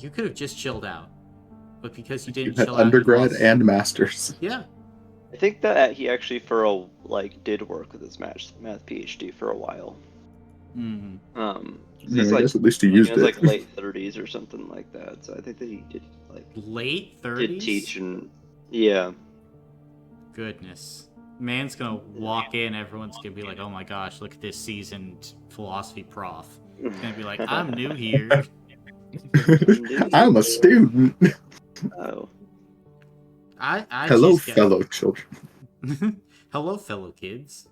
You could have just chilled out, but because you You didn't had chill out, you undergrad lost. and masters. Yeah. I think that he actually did work with his math PhD for a while. Mm. 'Cause I he's guess at least he in used his it. late 30s or something like that. So I think that he did Late did 30s? teach and yeah. Goodness. Man's gonna walk in, everyone's gonna be like, oh my gosh, look at this seasoned philosophy prof. He's gonna be like, I'm new here. I'm a student. Oh. I Hello, just fellow children. Hello, fellow kids.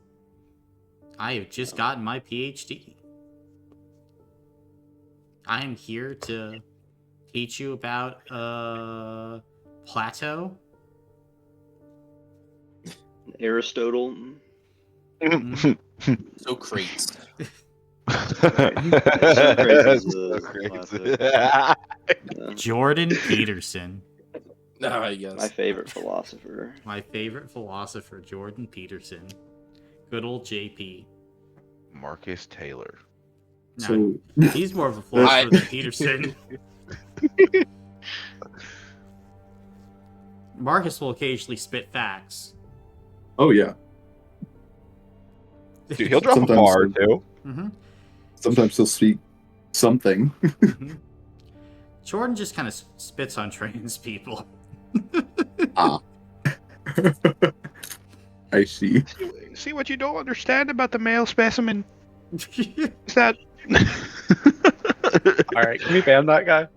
I have just gotten my PhD. I am here to teach you about Plato. Aristotle. Socrates. Socrates is So a crazy. classic. Jordan Peterson. Yes. My favorite philosopher. My favorite philosopher, Jordan Peterson. Good old JP. Marcus Taylor. No, So he's more of a philosopher than Peterson. Marcus will occasionally spit facts. oh yeah, Dude, he'll drop Sometimes a bar so. too. Mm-hmm. sometimes he'll speak something. Mm-hmm. Jordan just kind of spits on trans people. Ah. I see. See what you don't understand about the male specimen? Is that All right, can we ban that guy?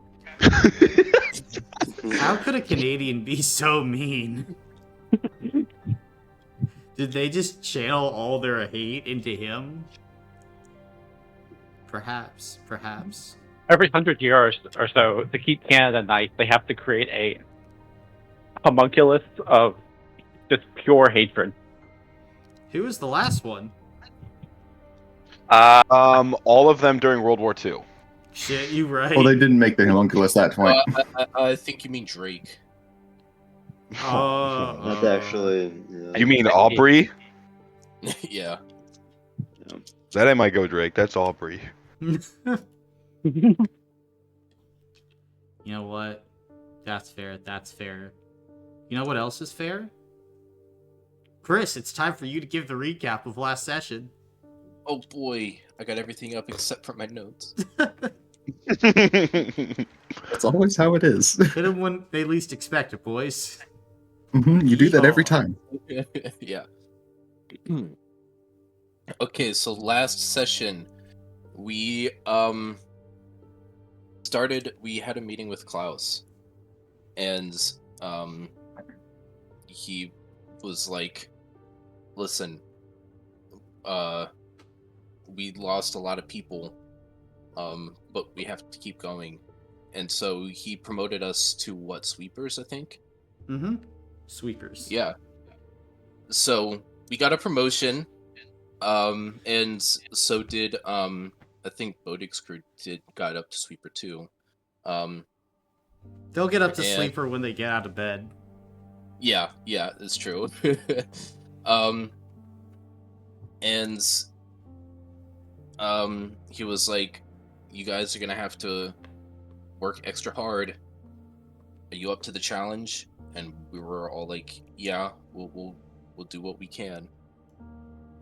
How could a Canadian be so mean? Did they just channel all their hate into him? Perhaps. Every 100 years or so, to keep Canada nice, they have to create a homunculus of just pure hatred. Who was the last one? all of them during World War II? Shit, you right. Oh, they didn't make the homunculus that point. I think you mean Drake. That's actually. Yeah. You mean Aubrey? Yeah. That ain't my go, Drake. That's Aubrey. You know what? That's fair. You know what else is fair? Chris, it's time for you to give the recap of last session. Oh boy, I got everything up except for my notes. That's always how it is. Hit them when they least expect it, boys. You do that every time. Yeah. Okay, so last session we we had a meeting with Klaus, and he was like, listen, we lost a lot of people, but we have to keep going. And so he promoted us to sweepers, I think? Mm-hmm. Sweepers. Yeah. So we got a promotion, and so did I think Bodig's crew got up to sweeper too. They'll get up to and- sleeper when they get out of bed. Yeah, it's true. And he was like, you guys are gonna have to work extra hard. Are you up to the challenge? And we were all like, yeah, we'll do what we can.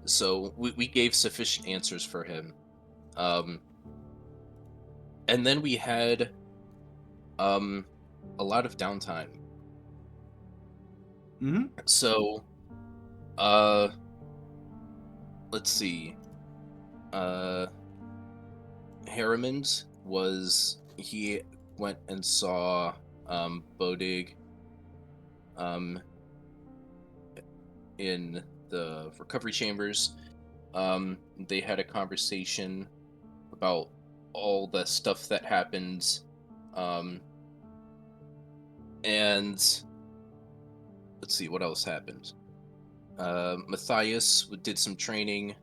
So we gave sufficient answers for him. And then we had a lot of downtime. Mm-hmm. So let's see. Harriman he went and saw Bodig in the recovery chambers. They had a conversation about all the stuff that happened, and let's see what else happened. Matthias did some training.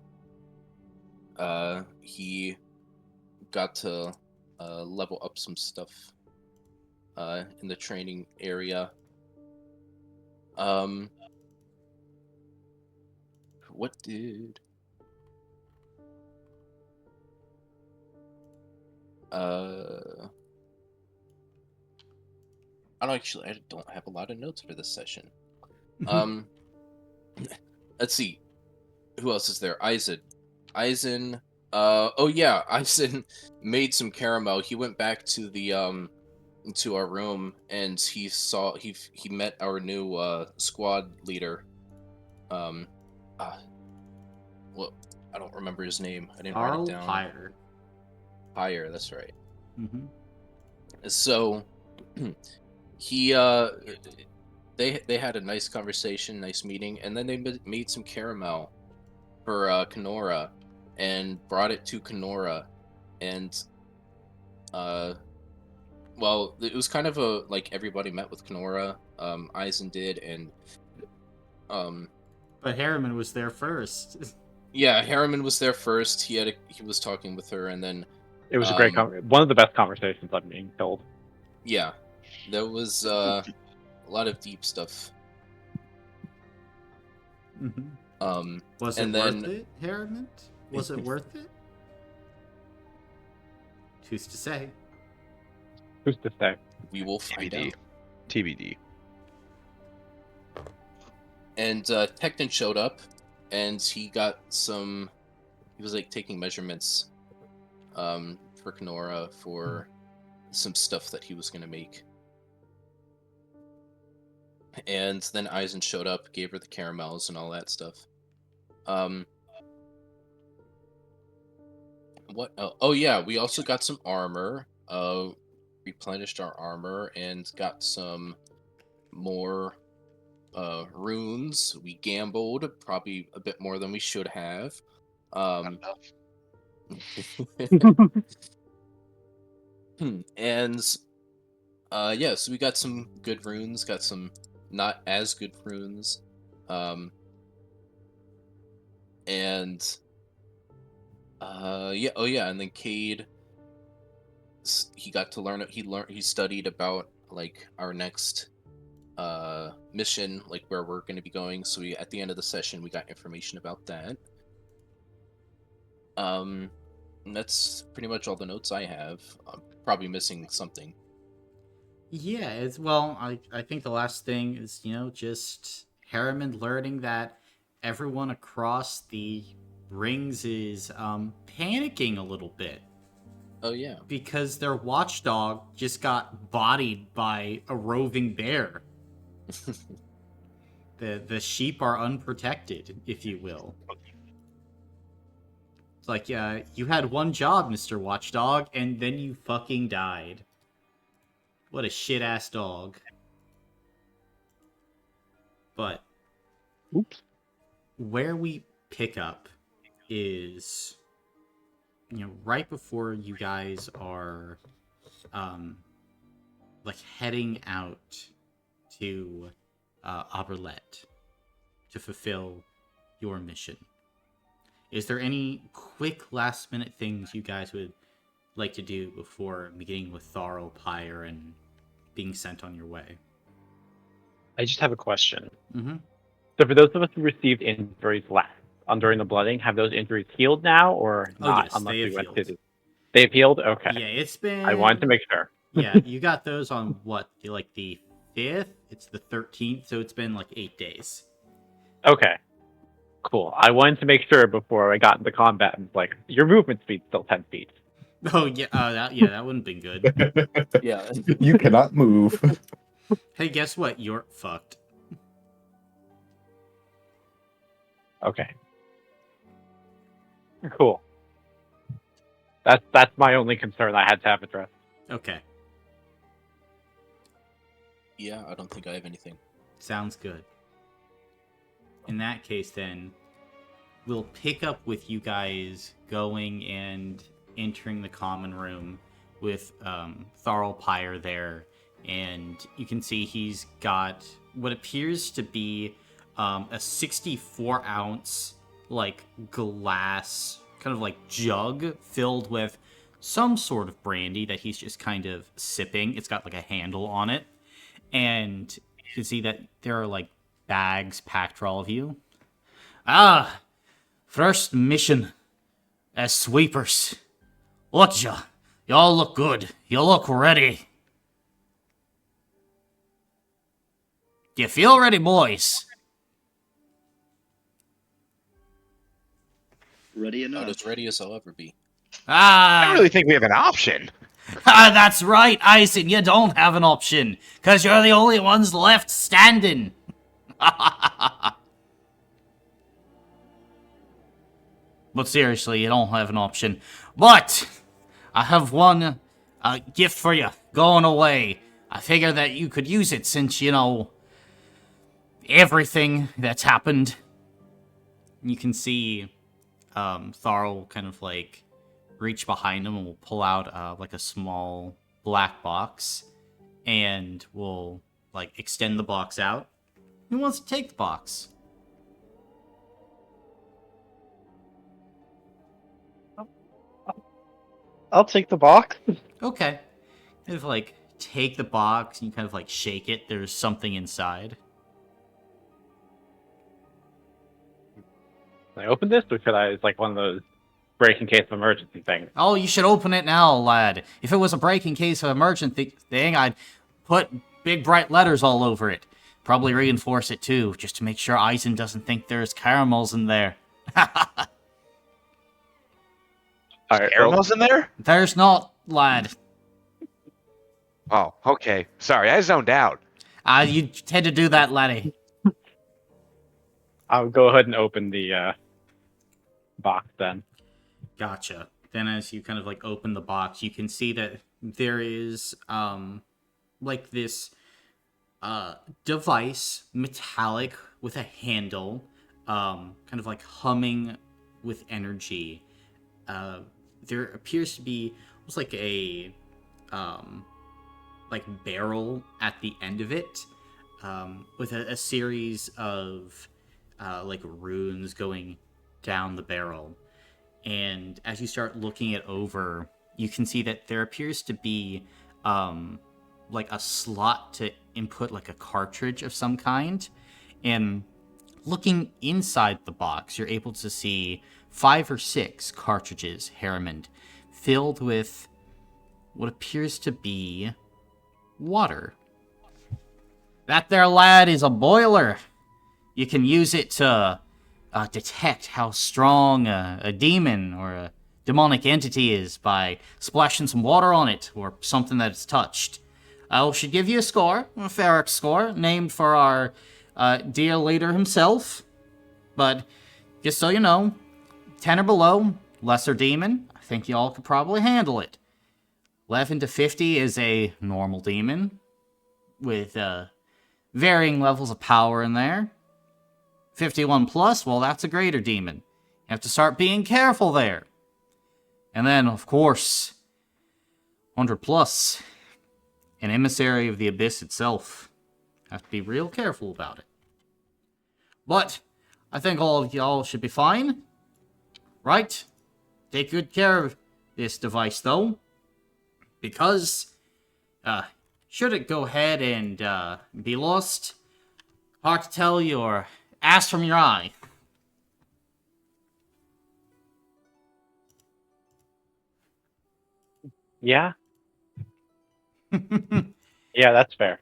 He got to level up some stuff in the training area. What did I don't have a lot of notes for this session. Um, let's see. Who else is there? Eisen. Oh yeah, Eisen made some caramel. He went back to the to our room and he met our new squad leader. Um, uh, well, I don't remember his name. I didn't write it down. Pyre. Pyre, that's right. Mm-hmm. So he they had a nice conversation, nice meeting, and then they made some caramel for Kenora and brought it to Kenora, and well, it was kind of a like everybody met with Kenora, Eisen did, and But Harriman was there first. yeah, Harriman was there first. He was talking with her, and then It was a great one of the best conversations I'm being told. yeah, there was a lot of deep stuff. Mm-hmm. Was it and worth then it, Harriman? Was it worth it? Who's to say? Who's to say? we will find TBD. out. TBD. And Tecton showed up, and he was like taking measurements for Kenora for some stuff that he was gonna make. And then Eisen showed up, gave her the caramels and all that stuff. What? Oh yeah, we also got some armor. Replenished our armor and got some more runes. We gambled probably a bit more than we should have. Not And yeah, so we got some good runes, got some not as good runes. And yeah, oh yeah, and then Cade, he got to learn. He studied about like our next mission, like where we're going to be going. So at the end of the session, we got information about that. And that's pretty much all the notes I have. I'm probably missing something. Yeah, I think the last thing is, just Harriman learning that everyone across the rings is panicking a little bit. Oh yeah. Because their watchdog just got bodied by a roving bear. The sheep are unprotected, if you will. It's like, you had one job, Mr. Watchdog, and then you fucking died. What a shit-ass dog. But Oops. where we pick up is, right before you guys are, like heading out to Auberlet to fulfill your mission. Is there any quick last-minute things you guys would like to do before meeting with Tharo Pyre and being sent on your way? I just have a question. Mm-hmm. So for those of us who received injuries during the blooding, have those injuries healed now or not? Yes, unless they have we went healed. to They've healed? Okay. Yeah, it's been... I wanted to make sure. Yeah, you got those on what, like the 5th? It's the 13th, so it's been like 8 days. Okay. Cool. I wanted to make sure before I got into combat and like, your movement speed's still 10 feet. Oh, yeah, that wouldn't have been good. Yeah. You cannot move. Hey, guess what? You're fucked. Okay. Cool. That's my only concern I had to have addressed. Okay, Yeah, I don't think I have anything. sounds good. In that case, then, we'll pick up with you guys going and entering the common room with Tharo Pyre there, and you can see he's got what appears to be a 64-ounce like glass kind of like jug filled with some sort of brandy that he's just kind of sipping. It's got like a handle on it, and you can see that there are like bags packed for all of you. Ah, first mission as sweepers. Whatcha? Y'all look good. You look ready. Do you feel ready, boys? Ready About enough. as ready as I'll ever be. I don't Ah, really think we have an option. that's right, Eisen, you don't have an option, because you're the only ones left standing. But seriously, you don't have an option. But I have one gift for you going away. I figure that you could use it since, you know, everything that's happened. You can see Thar will kind of like reach behind him and will pull out like a small black box and will like extend the box out. Who wants to take the box? I'll take the box. Okay. Kind of like take the box and you kind of like shake it. There's something inside. Can I open this, or should I? It's like one of those break in case of emergency things. Oh, you should open it now, lad. If it was a break in case of emergency thing, I'd put big bright letters all over it. Probably reinforce it too, just to make sure Eisen doesn't think there's caramels in there. All right, Caramels in there? There's not, lad. Oh, okay. Sorry, I zoned out. You tend to do that, laddie. I'll go ahead and open the box then. Gotcha. Then as you kind of like open the box, you can see that there is like this device, metallic with a handle, kind of like humming with energy. There appears to be almost like a like barrel at the end of it, with a series of like runes going down the barrel. And as you start looking it over, you can see that there appears to be like a slot to input like a cartridge of some kind. And looking inside the box, you're able to see 5 or 6 cartridges, Harriman, filled with what appears to be water. That there, lad, is a boiler. You can use it to detect how strong a demon or a demonic entity is by splashing some water on it or something that it's touched. I should give you a score, a Ferric score, named for our dear leader himself. But just so you know, 10 or below, lesser demon. I think y'all could probably handle it. 11 to 50 is a normal demon with varying levels of power in there. 51 plus, well, that's a greater demon. You have to start being careful there. And then, of course, 100 plus, an emissary of the abyss itself. Have to be real careful about it. But I think all of y'all should be fine. Right? Take good care of this device, though. Because, should it go ahead and be lost, hard to tell your ass from your eye. Yeah. Yeah, that's fair.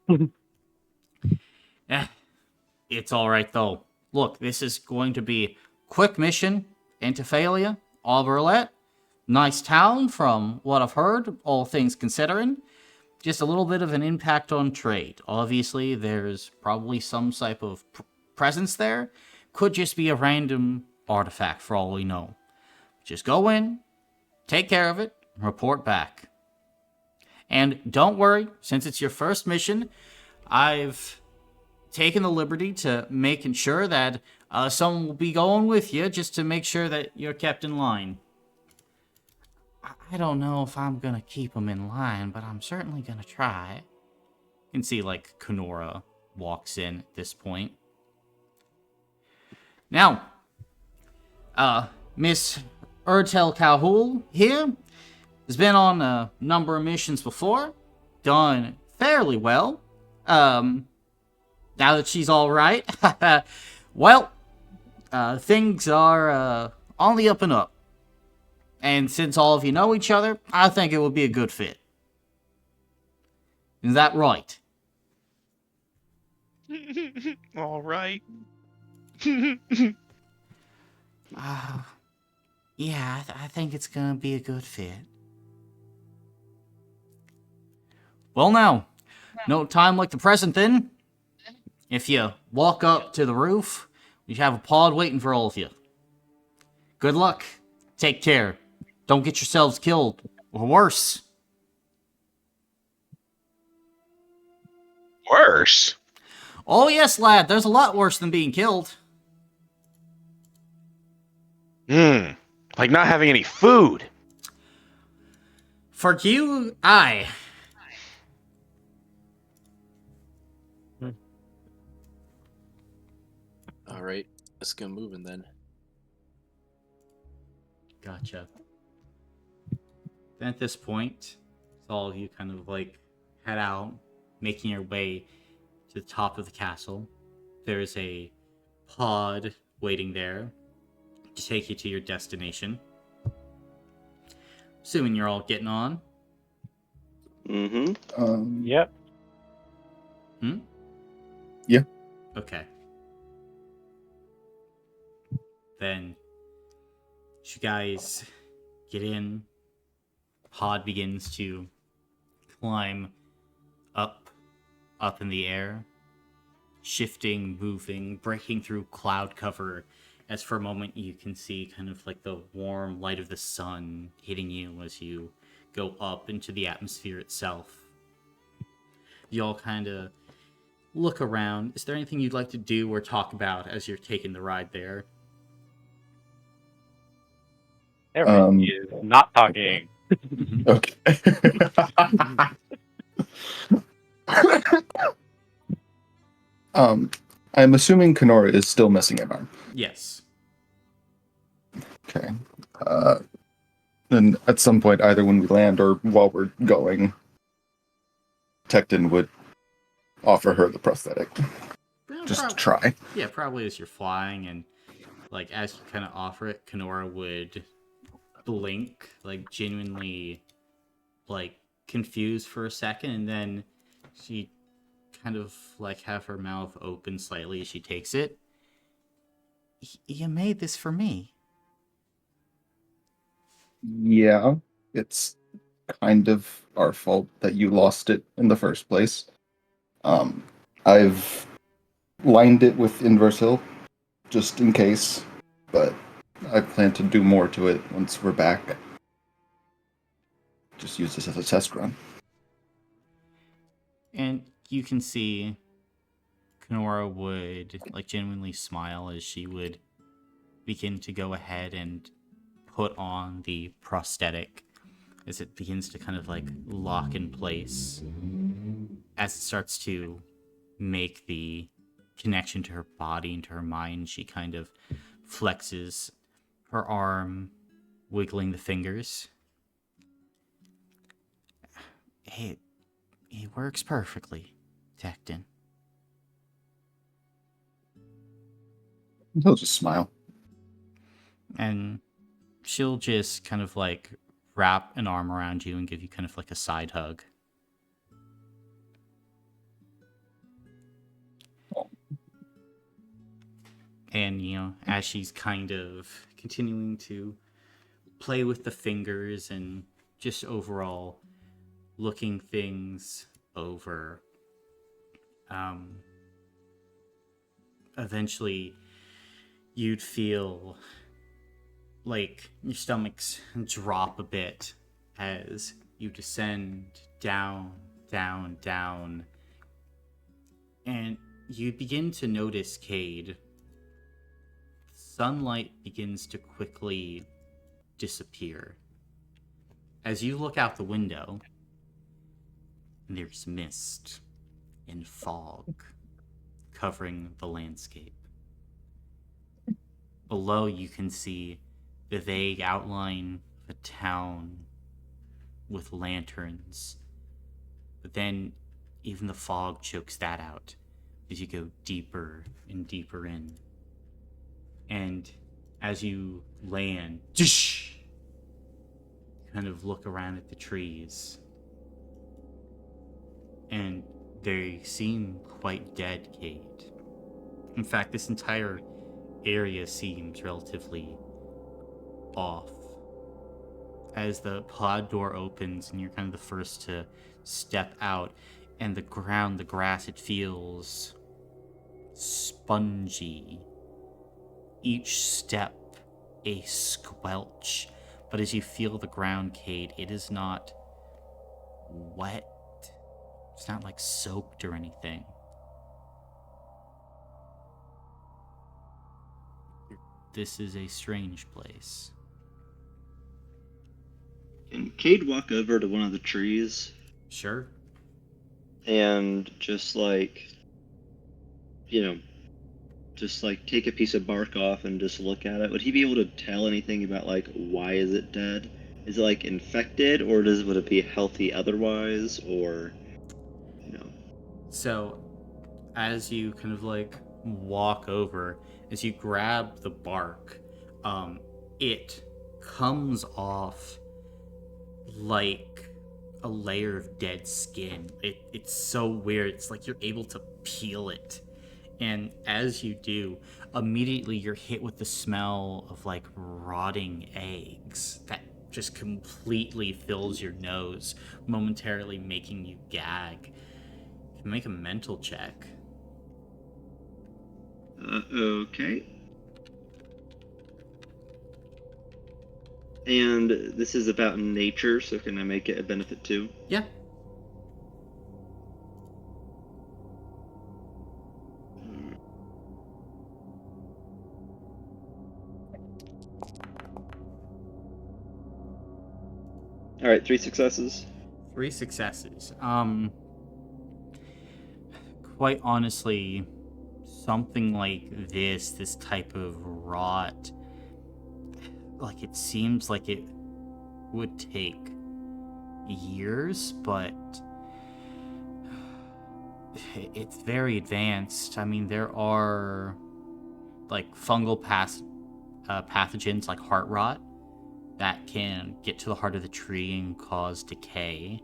It's alright, though. Look, this is going to be quick mission into Phalia, Auberlet. Nice town, from what I've heard, all things considering. Just a little bit of an impact on trade. Obviously, there's probably some type of presence there. Could just be a random artifact for all we know. Just go in, take care of it, report back. And don't worry, since it's your first mission, I've taken the liberty to making sure that someone will be going with you just to make sure that you're kept in line. I don't know if I'm gonna keep them in line, but I'm certainly gonna try. You can see, like, Kenora walks in at this point. Now, Miss Urtel Calhoun here has been on a number of missions before, done fairly well. Now that she's all right, well, things are on the up and up. And since all of you know each other, I think it would be a good fit. Is that right? All right. Yeah, I think it's gonna be a good fit. Well, now, no time like the present then. If you walk up to the roof, we have a pod waiting for all of you. Good luck. Take care. Don't get yourselves killed, or worse. Worse. Oh, yes, lad, there's a lot worse than being killed. Like not having any food. For you, aye. All right, let's get moving then. Gotcha. Then at this point, all of you kind of like head out, making your way to the top of the castle. There's a pod waiting there to take you to your destination. Assuming you're all getting on. Mm-hmm. Yep. Hmm? Yeah. Okay. Then, as you guys get in, pod begins to climb up in the air, shifting, moving, breaking through cloud cover, as for a moment you can see kind of like the warm light of the sun hitting you as you go up into the atmosphere itself. You all kind of look around. Is there anything you'd like to do or talk about as you're taking the ride there? Everything is not talking. Okay. I'm assuming Kenora is still missing an arm. Yes. Okay. Then at some point, either when we land or while we're going, Tecton would offer her the prosthetic. Just to try. Yeah, probably as you're flying and like as you kind of offer it, Kenora would blink, like genuinely like confused for a second, and then she kind of like have her mouth open slightly as she takes it. You made this for me. Yeah, it's kind of our fault that you lost it in the first place. I've lined it with Inversil just in case, but I plan to do more to it once we're back. Just use this as a test run. And you can see Kenora would like genuinely smile as she would begin to go ahead and put on the prosthetic as it begins to kind of like lock in place. As it starts to make the connection to her body and to her mind, she kind of flexes her arm, wiggling the fingers. It works perfectly, Tecton. He'll just smile. And she'll just kind of like wrap an arm around you and give you kind of like a side hug. And, you know, as she's kind of continuing to play with the fingers and just overall looking things over, eventually you'd feel like your stomachs drop a bit as you descend down, down, down. And you begin to notice, Cade, sunlight begins to quickly disappear. As you look out the window, there's mist and fog covering the landscape. Below you can see the vague outline of a town with lanterns. But then even the fog chokes that out as you go deeper and deeper in. And as you land, kind of look around at the trees. And They seem quite dead, Kate. In fact, this entire area seems relatively off. As the pod door opens and you're kind of the first to step out, and the grass, it feels spongy. Each step a squelch, but as you feel the ground, Kate, it is not wet. It's not like soaked or anything. This is a strange place. Can Cade walk over to one of the trees Sure. and just like, just like take a piece of bark off and just look at it? Would he be able to tell anything about like why is it dead? Is it like infected, or would it be healthy otherwise, or So, as you kind of like walk over, as you grab the bark, it comes off like a layer of dead skin. It's so weird. It's like you're able to peel it. And as you do, immediately you're hit with the smell of like rotting eggs that just completely fills your nose, momentarily making you gag. You can make a mental check. Okay. And this is about nature, so can I make it a benefit too? Yeah. All right, 3 successes. 3 successes. Quite honestly, something like this type of rot, like it seems like it would take years, but it's very advanced. I mean, there are like fungal pathogens like heart rot that can get to the heart of the tree and cause decay.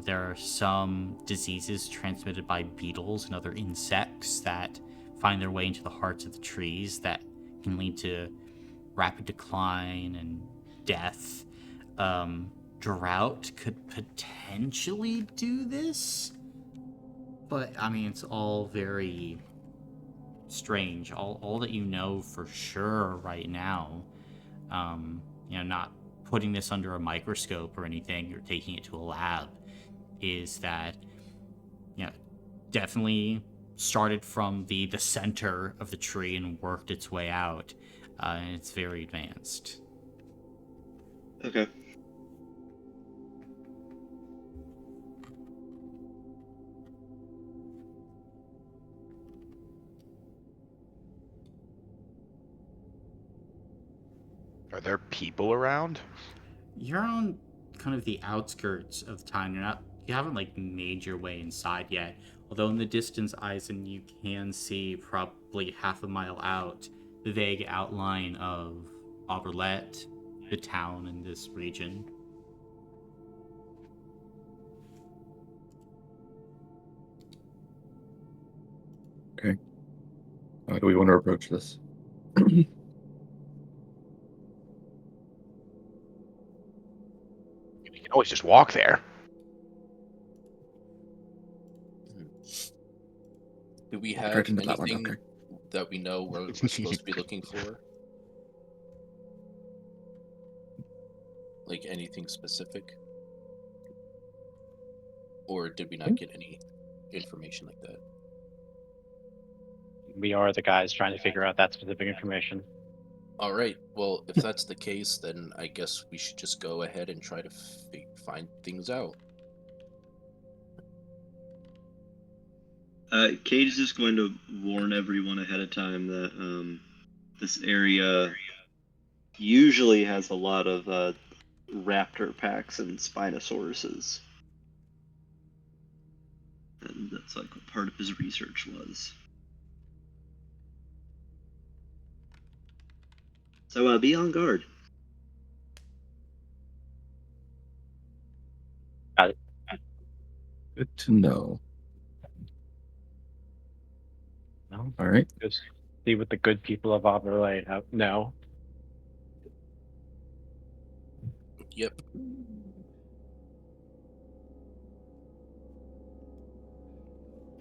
There are some diseases transmitted by beetles and other insects that find their way into the hearts of the trees that can lead to rapid decline and death. Drought could potentially do this, but I mean, it's all very strange. All that you know for sure right now, not putting this under a microscope or anything, or taking it to a lab, is that, definitely started from the center of the tree and worked its way out. And it's very advanced. Okay. Are there people around? You're on kind of the outskirts of town. You haven't like made your way inside yet. Although in the distance, Eisen, you can see probably half a mile out the vague outline of Auberlet, the town in this region. Okay. How do we want to approach this? You can always just walk there. Do we have Right into that one, anything okay. that we know we're supposed to be looking for? Like anything specific? Or did we not get any information like that? We are the guys trying to figure out that specific information. All right. Well, if that's the case, then I guess we should just go ahead and try to find things out. Cade is just going to warn everyone ahead of time that this area usually has a lot of raptor packs and Spinosauruses. And that's like what part of his research was. So be on guard. Good to know. All right. Just see what the good people of Auberlet know. Yep.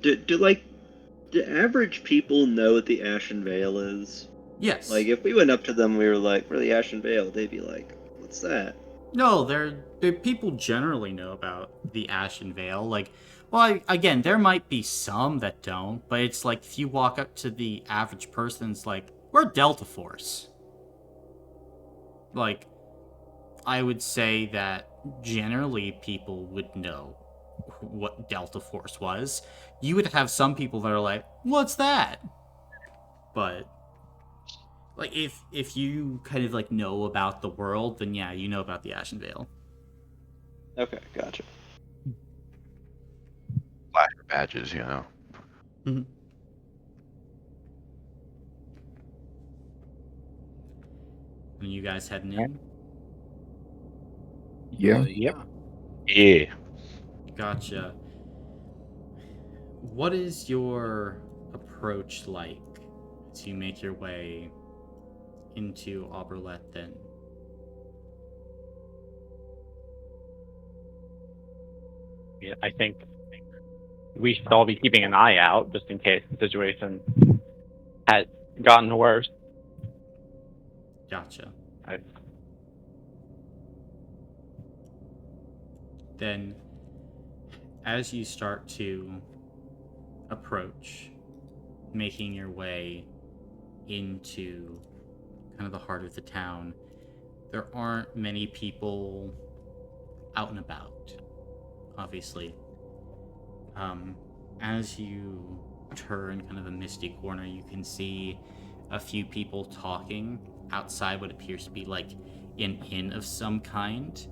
Do average people know what the Ashen Veil is? Yes. Like, if we went up to them, we were like, "We're the Ashen Veil," they'd be like, "What's that?" No, they're people generally know about the Ashen Veil. Like, well, again, there might be some that don't, but it's like if you walk up to the average person, it's like, we're Delta Force. Like, I would say that generally people would know what Delta Force was. You would have some people that are like, what's that? But like if you kind of like know about the world, then yeah, you know about the Ashen Veil. Okay, gotcha. Flasher badges, you know. Mhm. And you guys heading in? Yeah. Yeah. Yeah. Gotcha. What is your approach like as you make your way into Auberlet then? Yeah, I think we should all be keeping an eye out just in case the situation has gotten worse. Gotcha. I, Then, as you start to approach, making your way into kind of the heart of the town, there aren't many people out and about, obviously. As you turn kind of a misty corner, you can see a few people talking outside what appears to be like an inn of some kind.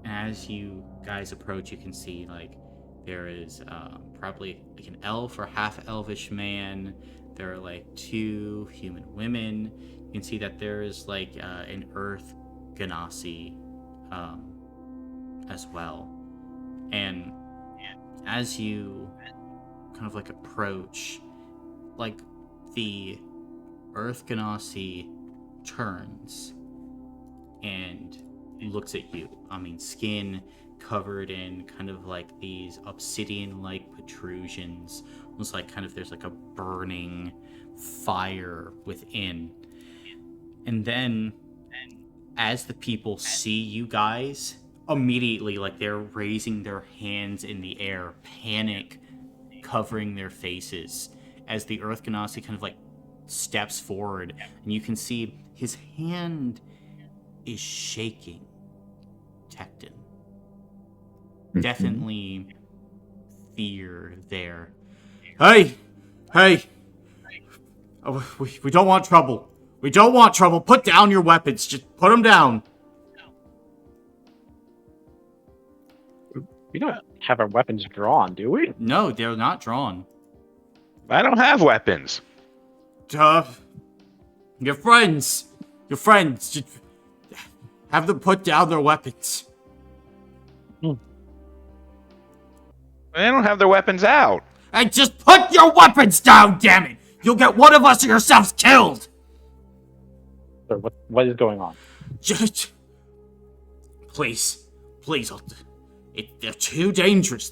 As you guys approach, you can see like there is probably like an elf or half elvish man. There are like 2 human women. You can see that there is like an earth ganassi as well. And as you kind of like approach, like the earth ganassi turns and looks at you. I mean, skin covered in kind of like these obsidian-like protrusions, almost like kind of there's like a burning fire within. And then, as the people see you guys, immediately, like they're raising their hands in the air, panic covering their faces, as the Earth Ganassi kind of like steps forward, and you can see his hand is shaking. Tecton. Definitely fear there. Hey! Oh, we don't want trouble. We don't want trouble. Put down your weapons. Just put them down. we don't have our weapons drawn, do we? No, they're not drawn. I don't have weapons. Your friends. Just have them put down their weapons. They don't have their weapons out. And just put your weapons down, damn it! You'll get one of us or yourselves killed! Sir, what is going on? Just... Please. They're too dangerous.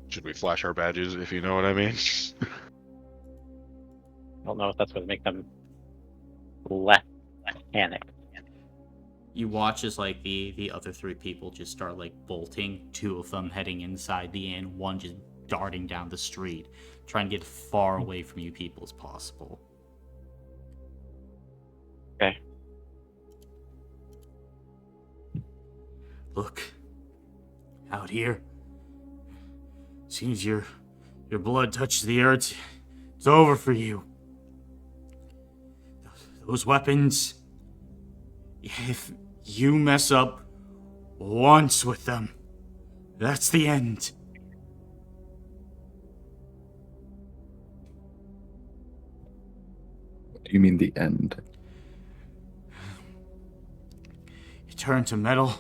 Should we flash our badges, if you know what I mean? I don't know if that's going to make them less panicked. You watch as like the other 3 people just start like bolting, 2 of them heading inside the inn, 1 just darting down the street, trying to get far away from you people as possible. Okay. Look, out here, seems your blood touched the earth. It's over for you. Those weapons, if you mess up once with them, that's the end. What do you mean the end? turn to metal.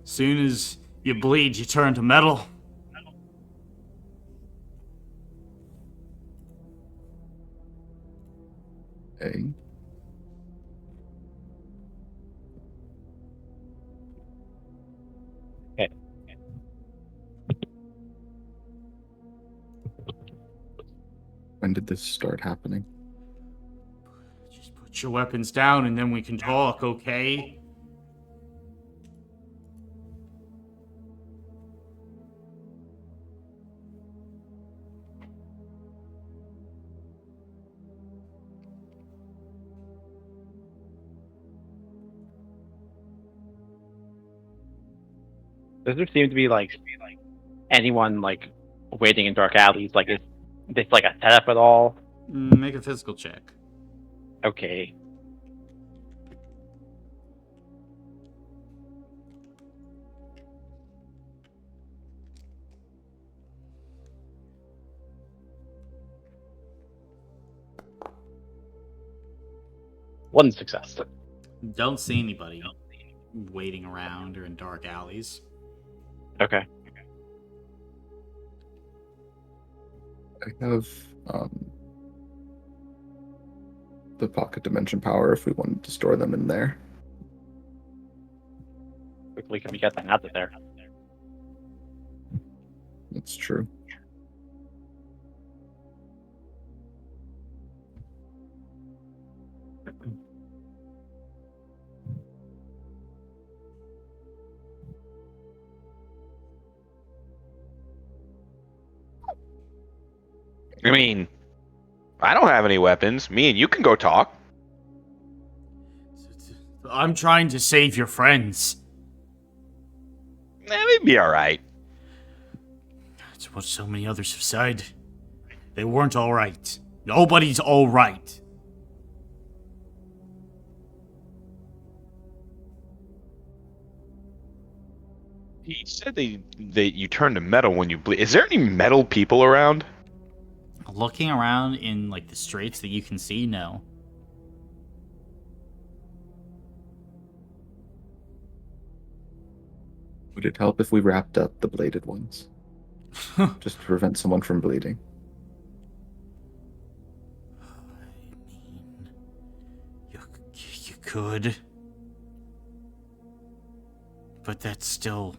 Soon as you bleed, you turn to metal. Okay. Okay. When did this start happening? Just put your weapons down and then we can talk, okay? Does there seem to be anyone waiting in dark alleys? Is this a setup at all? Make a physical check. Okay. One success. Don't see anybody waiting around or in dark alleys. Okay. I have the pocket dimension power if we wanted to store them in there. Quickly can we get them out of there? That's true. I mean, I don't have any weapons. Me and you can go talk. I'm trying to save your friends. We'd be alright. That's what so many others have said. They weren't alright. Nobody's alright. He said that you turn to metal when you bleed. Is there any metal people around? Looking around in the streets that you can see, no. Would it help if we wrapped up the bladed ones? Just to prevent someone from bleeding. You could. But that's still...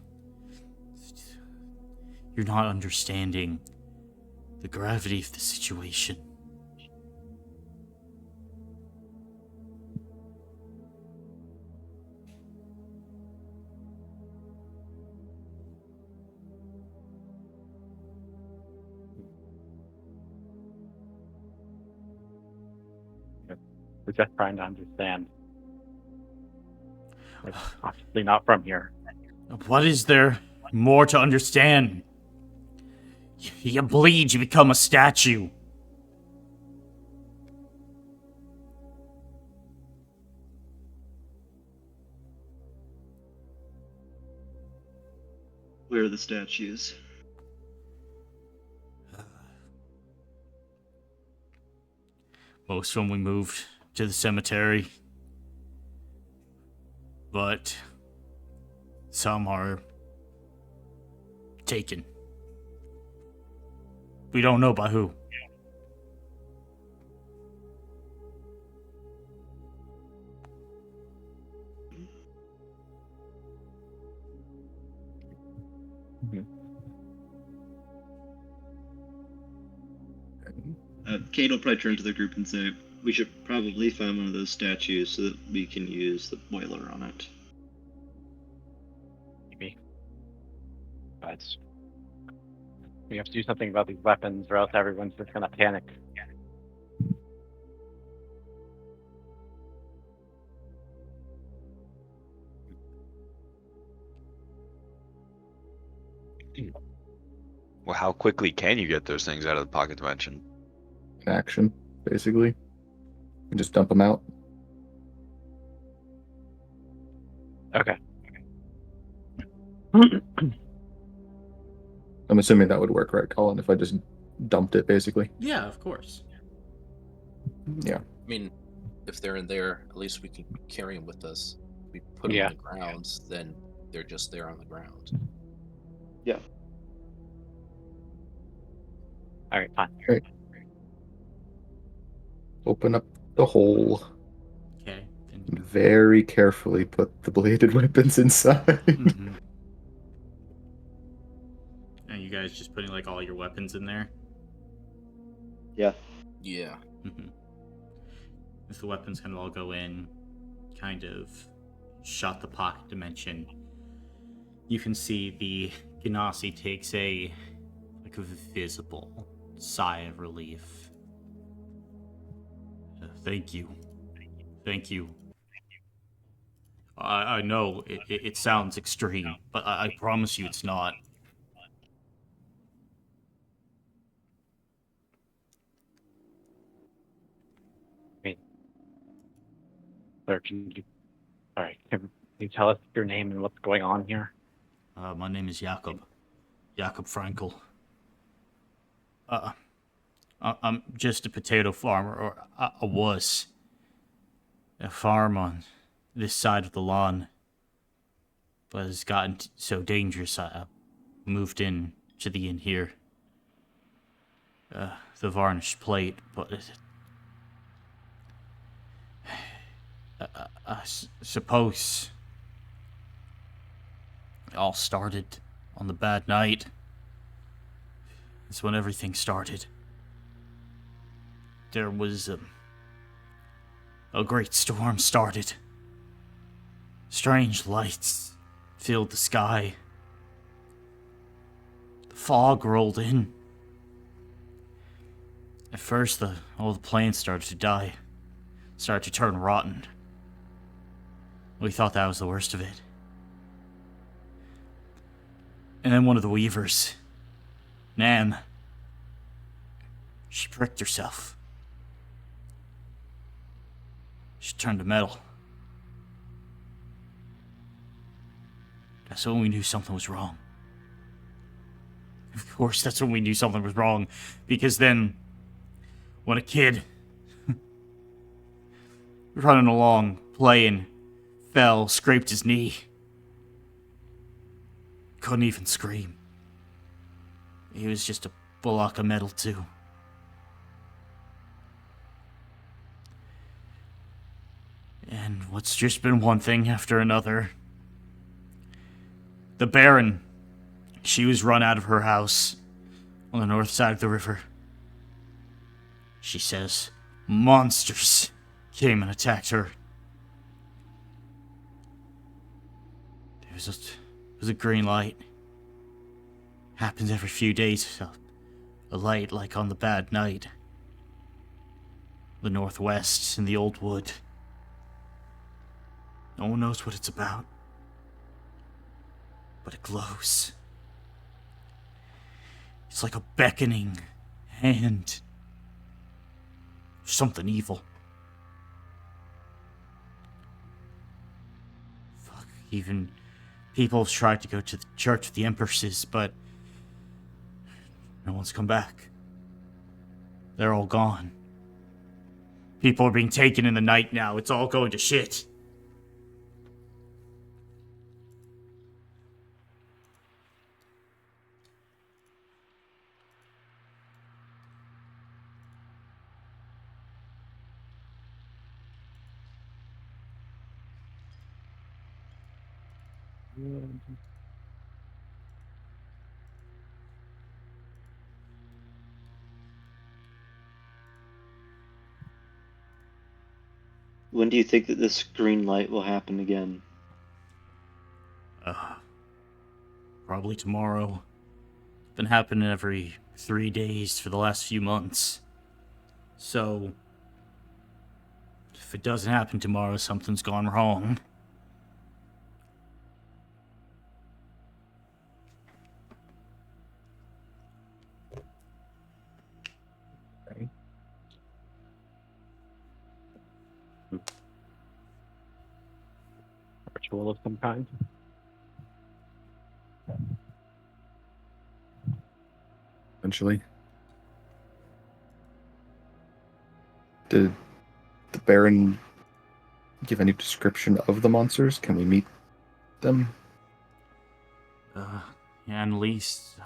You're not understanding the gravity of the situation. We're just trying to understand. We're obviously not from here. What is there more to understand? You bleed, you become a statue. Where are the statues? Most of them we moved to the cemetery. But some are taken. We don't know by who. Kate will probably turn to the group and say, we should probably find one of those statues so that we can use the boiler on it. Maybe. But we have to do something about these weapons or else everyone's just gonna panic. Well, how quickly can you get those things out of the pocket dimension? In action, basically. And just dump them out. Okay. I'm assuming that would work, right, Colin, if I just dumped it, basically? Yeah, of course. Yeah. I mean, if they're in there, at least we can carry them with us. we put them Yeah. on the ground, then they're just there on the ground. All right, fine. Open up the hole Okay. Then, and very carefully put the bladed weapons inside. mhm. And you guys just putting like all your weapons in there? Yeah. Yeah. Mm-hmm. As the weapons kind of all go in, kind of shut the pocket dimension, you can see the Ganassi takes a visible sigh of relief. Thank you. Thank you. I know it sounds extreme, but I promise you it's not. Sir, can you tell us your name and what's going on here? My name is Jakob. Jakob Frankel. I'm just a potato farmer, or I was. A farm on this side of the lawn. But it's gotten so dangerous, I moved in to the inn here. The Varnished Plate, but I suppose it all started on the bad night. That's when everything started. There was a great storm started. Strange lights filled the sky. The fog rolled in. At first, all the plants started to die. Started to turn rotten. We thought that was the worst of it. And then one of the weavers, Nan, she pricked herself. She turned to metal. That's when we knew something was wrong. Of course, that's when we knew something was wrong. Because then, when a kid, running along, playing, fell, scraped his knee. Couldn't even scream. He was just a block of metal, too. And what's just been one thing after another. The Baron, she was run out of her house on the north side of the river. She says monsters came and attacked her. There was a green light. Happens every few days. A light like on the bad night. The northwest in the old wood. No one knows what it's about. But it glows. It's like a beckoning hand. Something evil. Fuck, even people have tried to go to the Church of the Empresses, but no one's come back. They're all gone. People are being taken in the night now. It's all going to shit. When do you think that this green light will happen again? Probably tomorrow. Been happening every 3 days for the last few months. So, if it doesn't happen tomorrow, something's gone wrong. Ritual of some kind. Eventually. Did the Baron give any description of the monsters? Can we meet them? Annalise,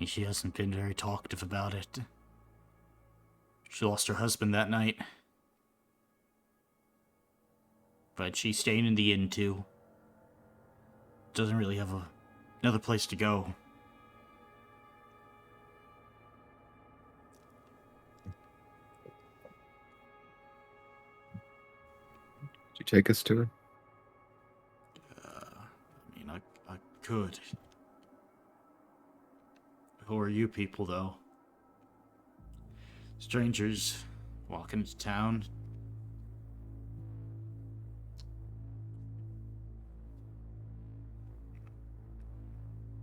she hasn't been very talkative about it. She lost her husband that night. But she's staying in the inn, too. Doesn't really have another place to go. Could you take us to her? I could. Who are you people, though? Strangers walking into town.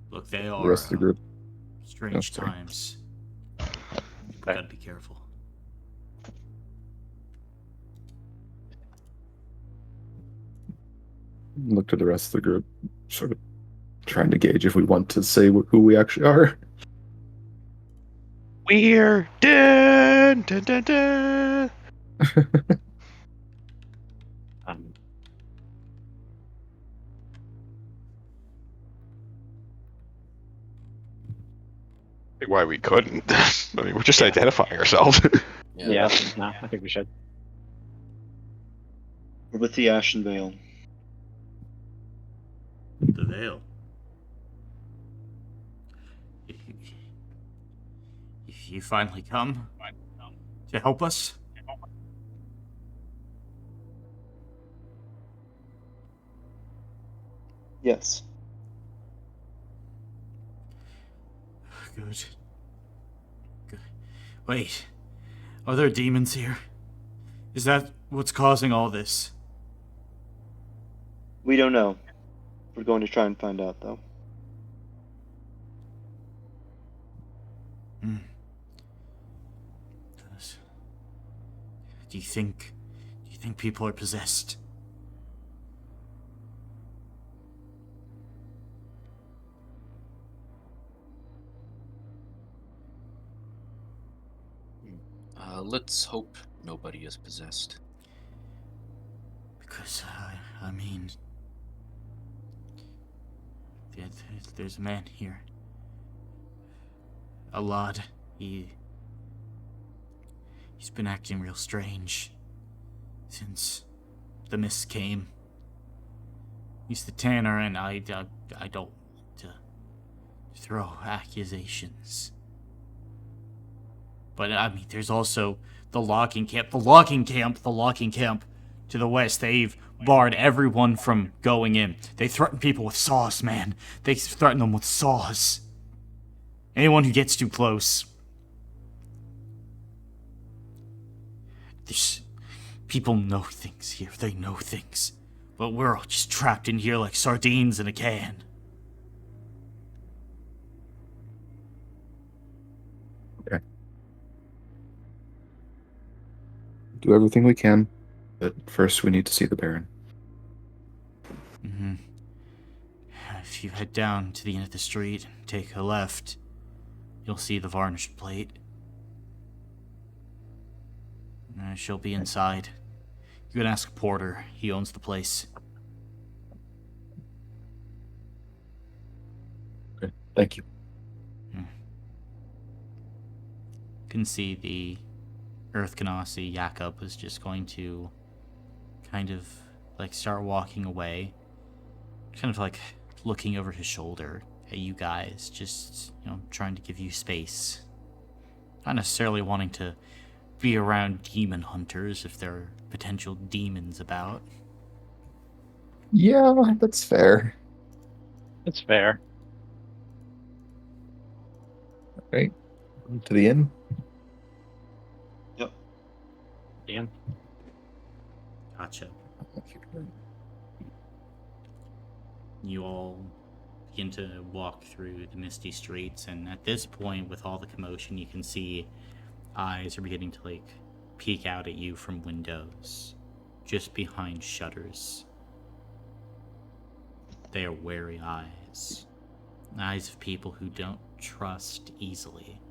Look, they are The rest of the group. strange sorry. times. We gotta be careful. Look to the rest of the group, sort of trying to gauge if we want to say who we actually are. We're dun dun dun dun. Why we couldn't? I mean, we're just Yeah. identifying ourselves. Yeah, no, I think we should. We're with the Ashen Veil. The veil. You finally come to help us? Yes. Good. Wait, are there demons here? Is that what's causing all this? We don't know. We're going to try and find out, though. Do you think people are possessed? Let's hope nobody is possessed. Because, I mean... There's a man here. A lot. He's been acting real strange since the mist came. He's the tanner, and I don't want to throw accusations. But, I mean, there's also the logging camp. The logging camp to the west. They've barred everyone from going in. They threaten people with saws, man. They threaten them with saws. Anyone who gets too close. People know things here. They know things. But we're all just trapped in here like sardines in a can. Okay. Do everything we can, but first we need to see the Baron. Mm-hmm. If you head down to the end of the street and take a left, you'll see the varnished plate. She'll be inside. You can ask Porter. He owns the place. Okay, thank you. You can see the Earth Ganassi Jakob is just going to kind of like start walking away. Kind of like looking over his shoulder at you guys, just, trying to give you space. Not necessarily wanting to be around demon hunters if there are potential demons about. Yeah, that's fair. It's fair. Right. To the inn. Yep. Ian? Gotcha. You all begin to walk through the misty streets, and at this point, with all the commotion, you can see eyes are beginning to peek out at you from windows just behind shutters. They are wary eyes of people who don't trust easily.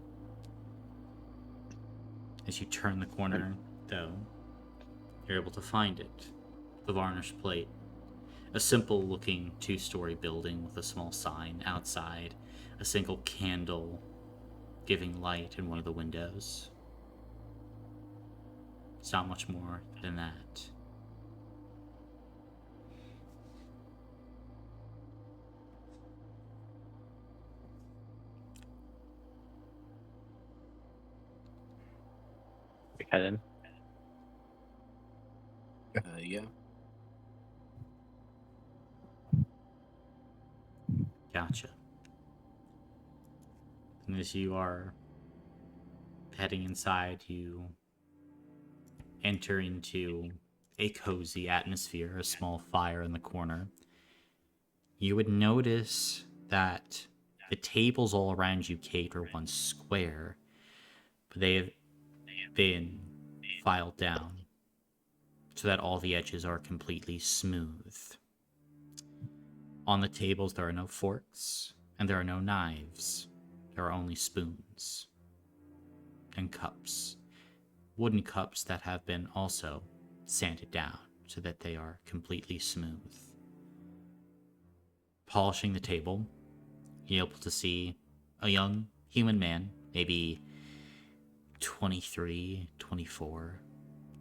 As you turn the corner, though, You're able to find it. The varnished plate. A simple-looking two-story building with a small sign outside. A single candle giving light in one of the windows. It's not much more than that. We head in. Yeah. Gotcha. And as you are heading inside, you enter into a cozy atmosphere, a small fire in the corner. You would notice that the tables all around you, Kate, are once square, but they have been filed down so that all the edges are completely smooth. On the tables, there are no forks, and there are no knives. There are only spoons and cups. Wooden cups that have been also sanded down so that they are completely smooth. Polishing the table, you're able to see a young human man, maybe 23, 24,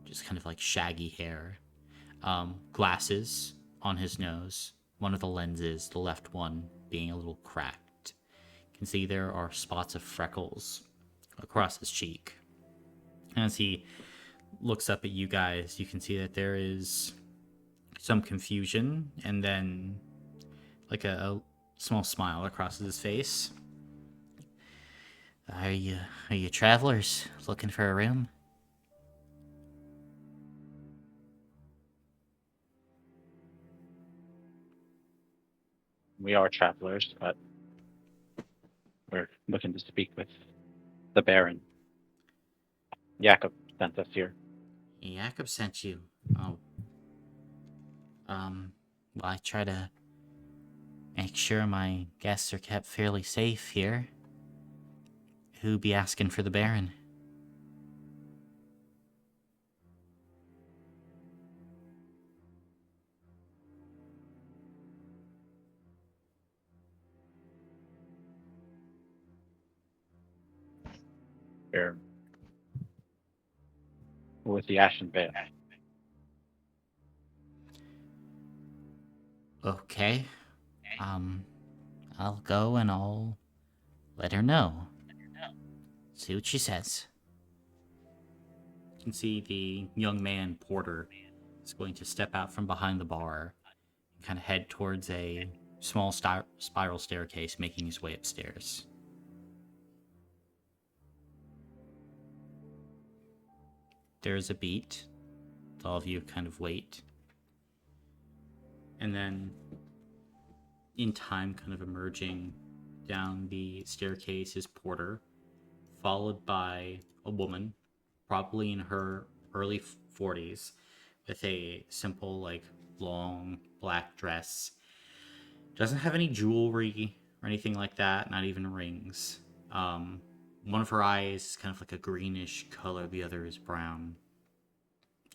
just kind of like shaggy hair, glasses on his nose, one of the lenses, the left one, being a little cracked. You can see there are spots of freckles across his cheek. And as he looks up at you guys, you can see that there is some confusion and then like a small smile across his face. Are you travelers looking for a room? We are travelers, but we're looking to speak with the Baron. Jakob sent us here. Jakob sent you. Oh. Well, I try to make sure my guests are kept fairly safe here. Who be asking for the Baron? We're with the Ashen Veil. Okay. I'll go and I'll let her know. See what she says. You can see the young man, Porter, is going to step out from behind the bar and kind of head towards a small spiral staircase, making his way upstairs. There's a beat. All of you kind of wait. And then, in time, kind of emerging down the staircase is Porter, followed by a woman, probably in her early 40s, with a simple, like, long black dress. Doesn't have any jewelry or anything like that, not even rings. One of her eyes is kind of like a greenish color, the other is brown.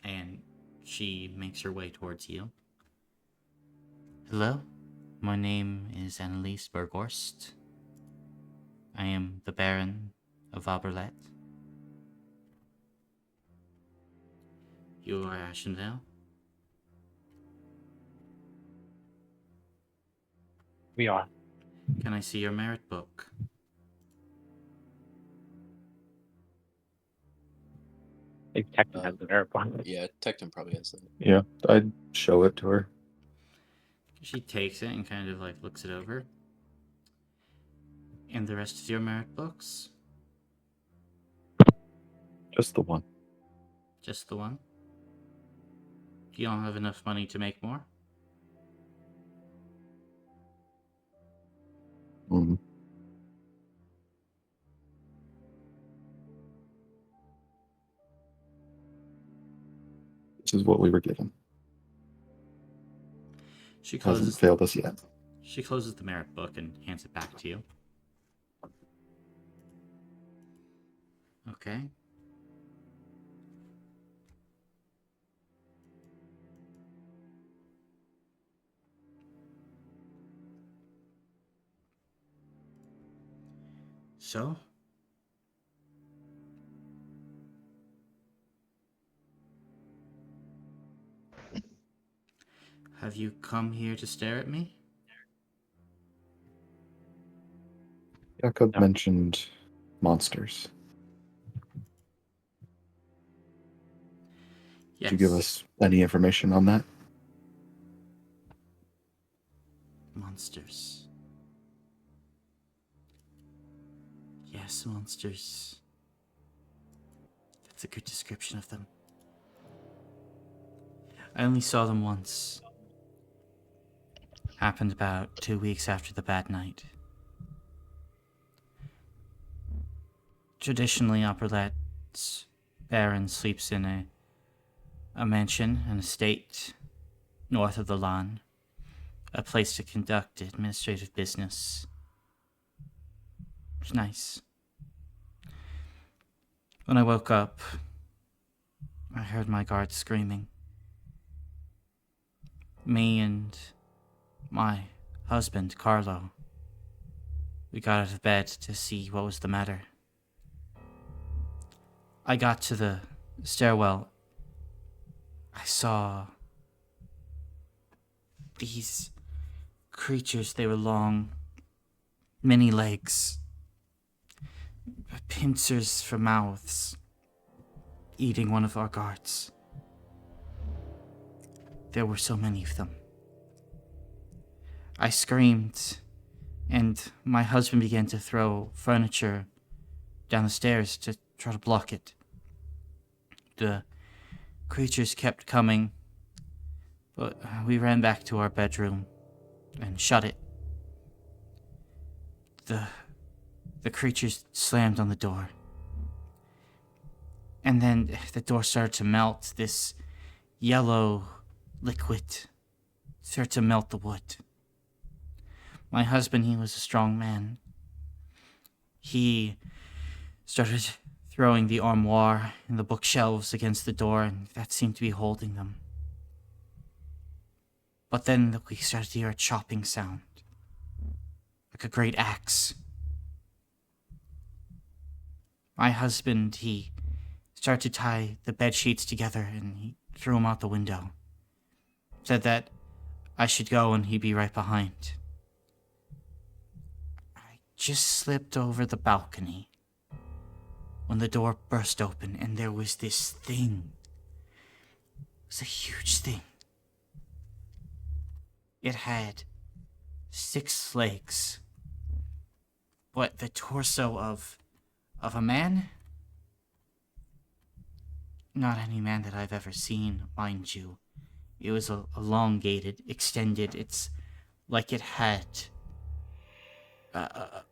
And she makes her way towards you. Hello, my name is Annalise Berghorst. I am the Baron of Auberlet. You are Ashenvale? We are. Can I see your merit book? I think Tecton has the Meropis. Yeah, Tecton probably has that. Yeah, I'd show it to her. She takes it and kind of like looks it over. And the rest of your merit books? Just the one. Just the one? You don't have enough money to make more? Mm-hmm. This is what we were given. She Hasn't closes failed us yet. She closes the merit book and hands it back to you. Okay. So? Have you come here to stare at me? Jakob No. mentioned monsters. Yes. Could you give us any information on that? Monsters. Yes, monsters. That's a good description of them. I only saw them once. Happened about 2 weeks after the bad night. Traditionally, Auberlet's baron sleeps in a mansion, an estate, north of the lawn. A place to conduct administrative business. It's nice. When I woke up, I heard my guards screaming. Me and my husband, Carlo, we got out of bed to see what was the matter. I got to the stairwell. I saw these creatures. They were long, many legs, pincers for mouths, eating one of our guards. There were so many of them. I screamed, and my husband began to throw furniture down the stairs to try to block it. The creatures kept coming, but we ran back to our bedroom and shut it. The creatures slammed on the door. And then the door started to melt. This yellow liquid started to melt the wood. My husband, he was a strong man. He started throwing the armoire and the bookshelves against the door, and that seemed to be holding them. But then we started to hear a chopping sound, like a great axe. My husband, he started to tie the bed sheets together, and he threw them out the window. Said that I should go and he'd be right behind. I just slipped over the balcony when the door burst open, and there was this thing. It was a huge thing. It had 6 legs, but the torso of a man? Not any man that I've ever seen, mind you. It was elongated, extended. It's like it had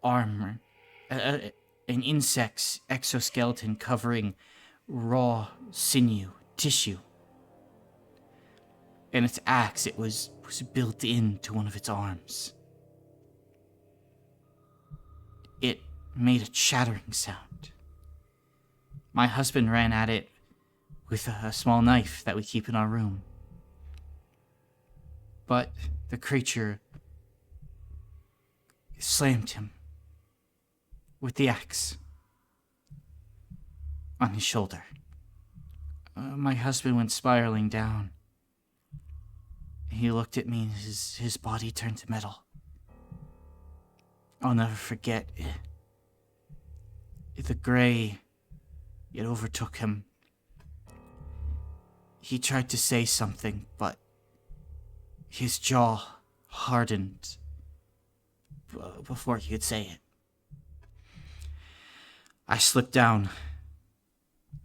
armor, an insect's exoskeleton covering raw sinew, tissue. And its axe, it was built into one of its arms. It made a chattering sound. My husband ran at it with a small knife that we keep in our room. But the creature slammed him with the axe on his shoulder. My husband went spiraling down. He looked at me and his body turned to metal. I'll never forget the gray, it overtook him. He tried to say something, but his jaw hardened before he could say it. I slipped down.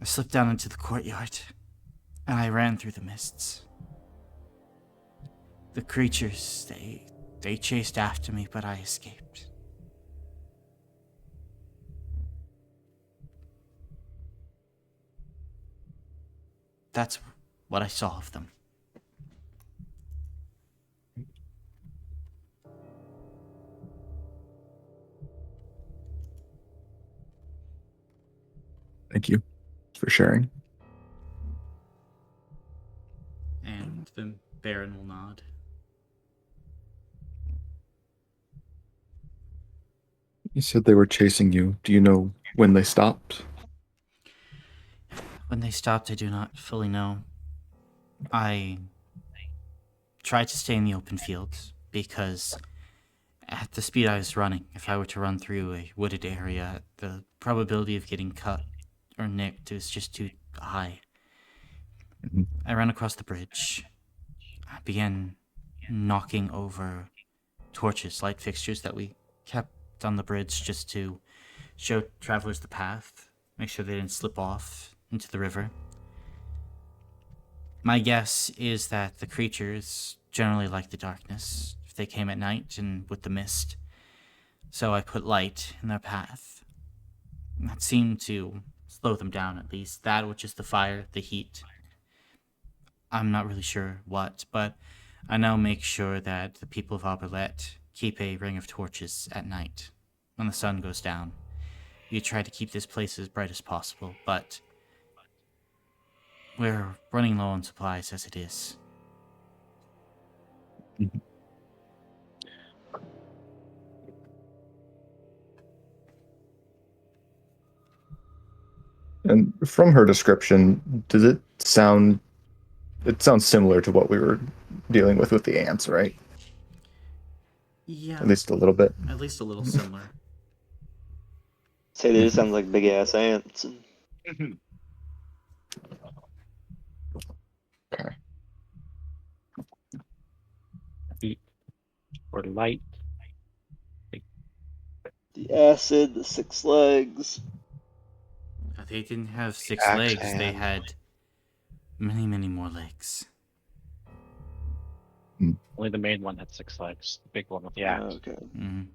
I slipped down into the courtyard, and I ran through the mists. The creatures, they chased after me, but I escaped. That's what I saw of them. Thank you for sharing. And the Baron will nod. You said they were chasing you. Do you know when they stopped? When they stopped, I do not fully know. I tried to stay in the open fields because at the speed I was running, if I were to run through a wooded area, the probability of getting cut or nicked is just too high. Mhm. I ran across the bridge. I began knocking over torches, light fixtures that we kept on the bridge just to show travelers the path, make sure they didn't slip off into the river. My guess is that the creatures generally like the darkness if they came at night and with the mist. So I put light in their path. That seemed to slow them down, at least. That which is the fire, the heat. I'm not really sure what, but I now make sure that the people of Auberlet keep a ring of torches at night. When the sun goes down, you try to keep this place as bright as possible, but we're running low on supplies as it is. And from her description, does it sound? It sounds similar to what we were dealing with the ants, right? Yeah, At least a little bit. at least a little similar. Say they just sound like big ass ants. Okay. Heat or light. The acid, the 6 legs. They didn't have 6 Axe legs, they hand. had many, many more legs. Only the main one had 6 legs. The big one with the axe. Okay. Mm.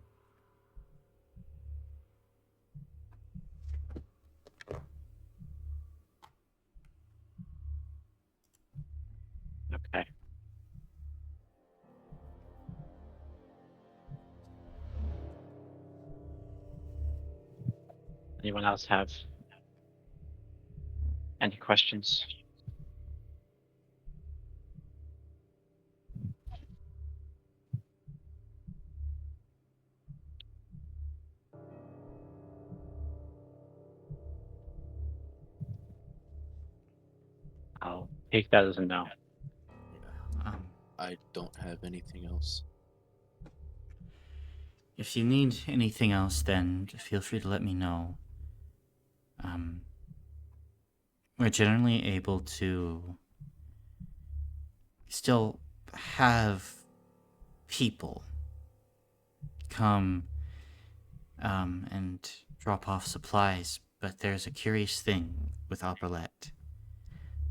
Okay. Anyone else have any questions? I'll take that as a no. Um, I don't have anything else. if you need anything else, then feel free to let me know. We're generally able to still have people come and drop off supplies, but there's a curious thing with Auberlet.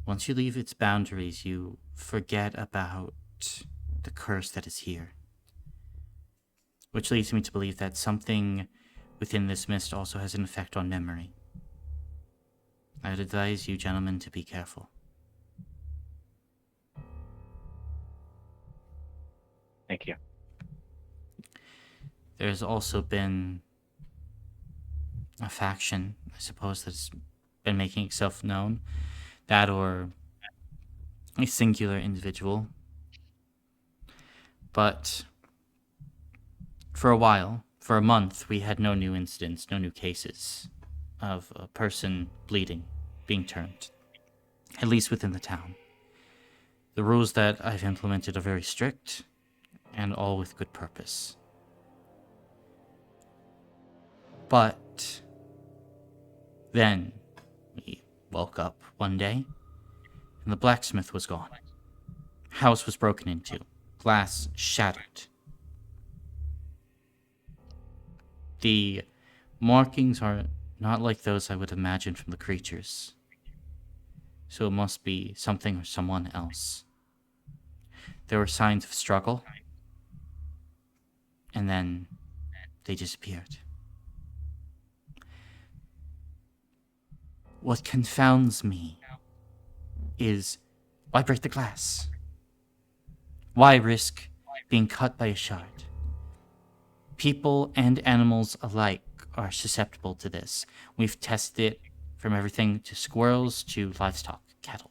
Once you leave its boundaries, you forget about the curse that is here. Which leads me to believe that something within this mist also has an effect on memory. I would advise you gentlemen to be careful. Thank you. There's also been a faction, I suppose, that's been making itself known. That or a singular individual. But for a while, for a month, we had no new incidents, no new cases of a person bleeding, being turned, at least within the town. The rules that I've implemented are very strict, and all with good purpose. But then we woke up one day, and the blacksmith was gone. House was broken into, glass shattered. The markings are not like those I would imagine from the creatures. So it must be something or someone else. There were signs of struggle, and then they disappeared. What confounds me is, why break the glass? Why risk being cut by a shard? People and animals alike are susceptible to this. We've tested it from everything to squirrels to livestock, cattle.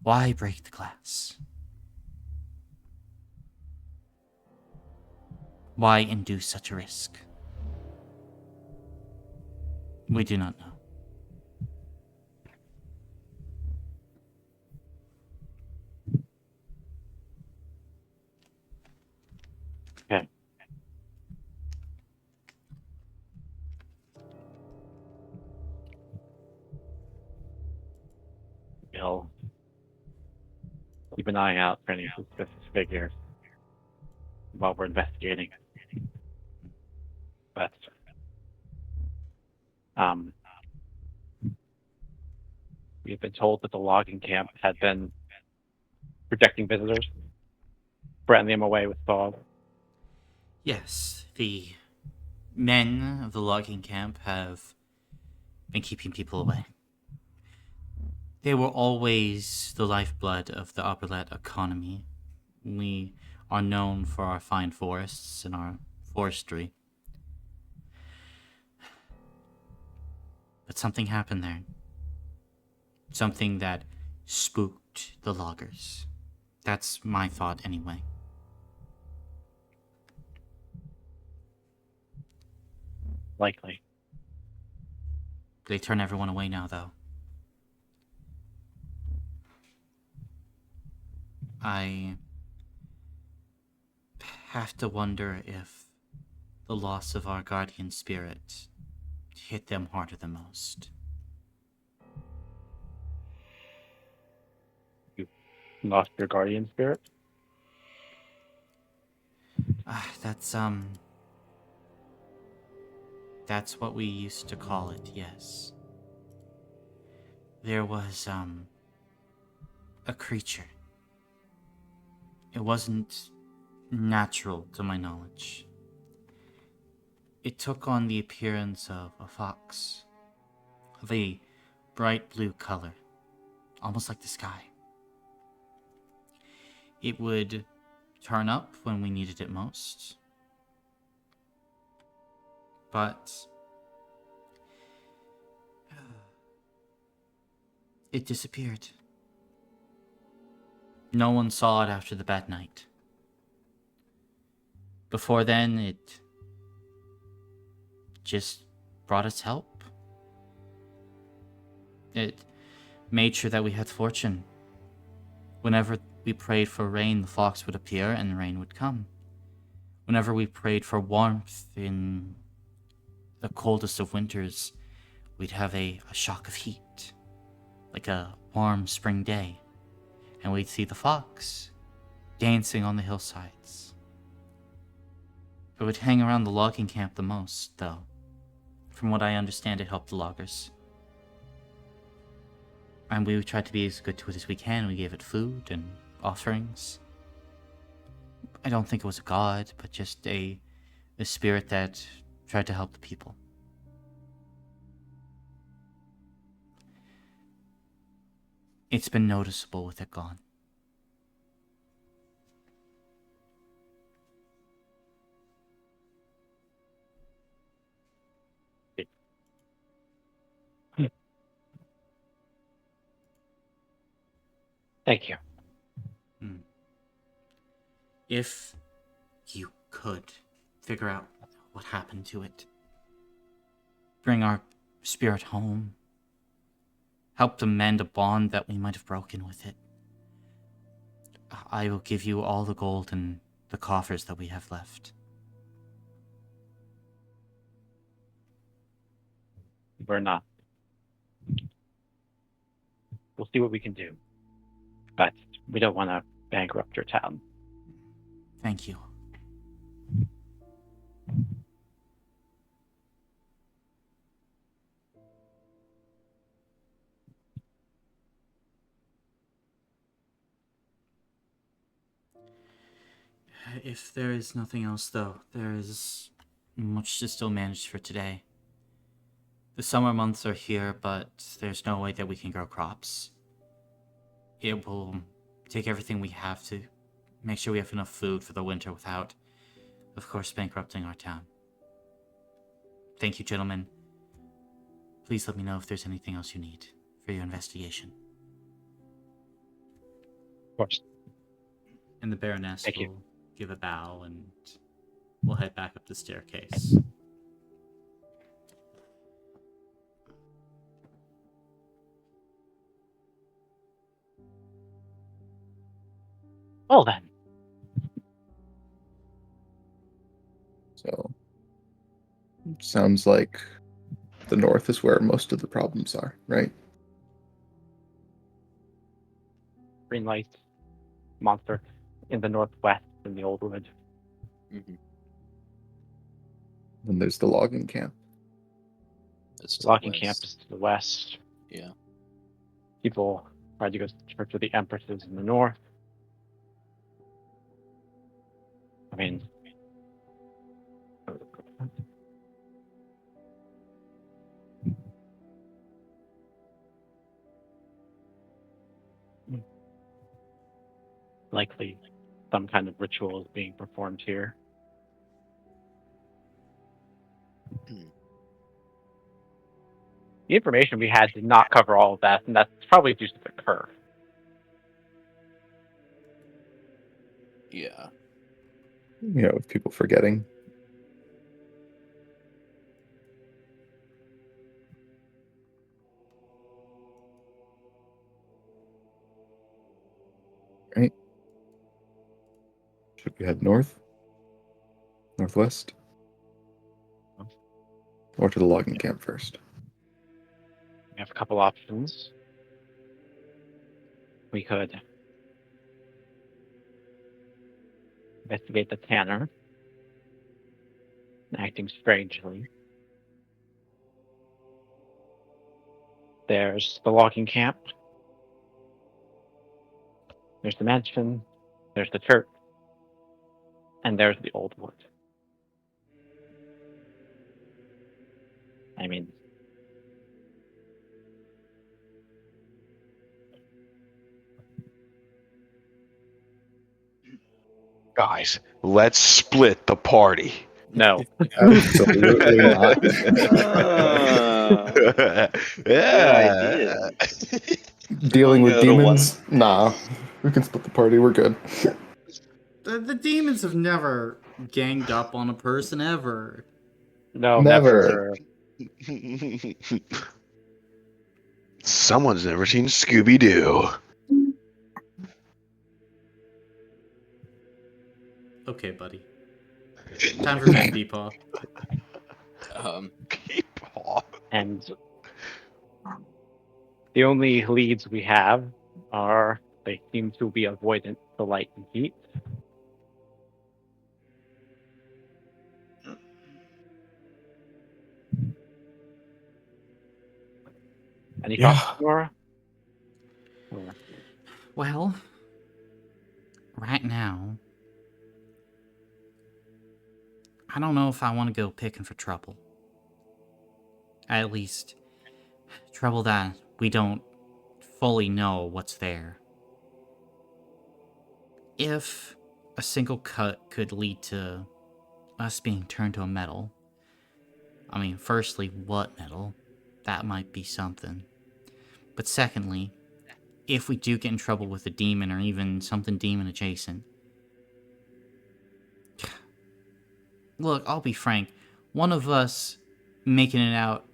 Why break the glass? Why induce such a risk? We do not know. Okay. We'll keep an eye out for any suspicious figures while we're investigating. But we've been told that the logging camp had been rejecting visitors, threatening them away with fog. Yes, the men of the logging camp have been keeping people away. They were always the lifeblood of the Auberlet economy. We are known for our fine forests and our forestry. But something happened there. Something that spooked the loggers. That's my thought anyway. Likely. They turn everyone away now, though. I have to wonder if the loss of our guardian spirit hit them harder than most. You lost your guardian spirit? That's what we used to call it, yes. There was, a creature. It wasn't natural to my knowledge. It took on the appearance of a fox, of a bright blue color, almost like the sky. It would turn up when we needed it most, but it disappeared. No one saw it after the bad night. Before then, it just brought us help. It made sure that we had fortune. Whenever we prayed for rain, the fox would appear and the rain would come. Whenever we prayed for warmth in the coldest of winters, we'd have a shock of heat, like a warm spring day, and we'd see the fox dancing on the hillsides. It would hang around the logging camp the most, though. From what I understand, it helped the loggers. And we tried to be as good to it as we can. We gave it food and offerings. I don't think it was a god, but just a spirit that tried to help the people. It's been noticeable with it gone. Thank you. If you could figure out what happened to it, bring our spirit home, help to mend a bond that we might have broken with it, I will give you all the gold in the coffers that we have left. We're not. We'll see what we can do. But we don't want to bankrupt your town. Thank you. If there is nothing else, though, there is much to still manage for today. The summer months are here, but there's no way that we can grow crops. It will take everything we have to make sure we have enough food for the winter without, of course, bankrupting our town. Thank you, gentlemen. Please let me know if there's anything else you need for your investigation. Of course. And the Baroness Thank you. will give a bow and we'll head back up the staircase. Well then, So, sounds like the north is where most of the problems are, right? green light monster in the northwest in the old wood. Mm-hmm. And there's the logging camp. It's to the Logging west. camp is to the west. Yeah. People tried to go to the Church of the Empresses in the north. I mean, likely some kind of ritual is being performed here. The information we had did not cover all of that, and that's probably due to the curve. Yeah. With people forgetting. Right? Should we head north? Northwest? Or to the logging camp first? We have a couple options. We could investigate the tanner acting strangely. There's the logging camp. There's the mansion. There's the church. And there's the old wood. I mean, Guys, let's split the party. no. Absolutely not. Good idea. Dealing with Go to one. demons? Nah. We can split the party, we're good. The demons have never ganged up on a person ever. No, Never. never. Someone's never seen Scooby-Doo. Okay, buddy. Time for Van Peepaw. People. And the only leads we have are they seem to be avoidant to light and heat. Any thoughts, Nora? Or- Well, right now, I don't know if I want to go picking for trouble. At least, trouble that we don't fully know what's there. If a single cut could lead to us being turned to a metal, I mean, firstly, what metal? That might be something. But secondly, if we do get in trouble with a demon or even something demon adjacent, look, I'll be frank, one of us making it out,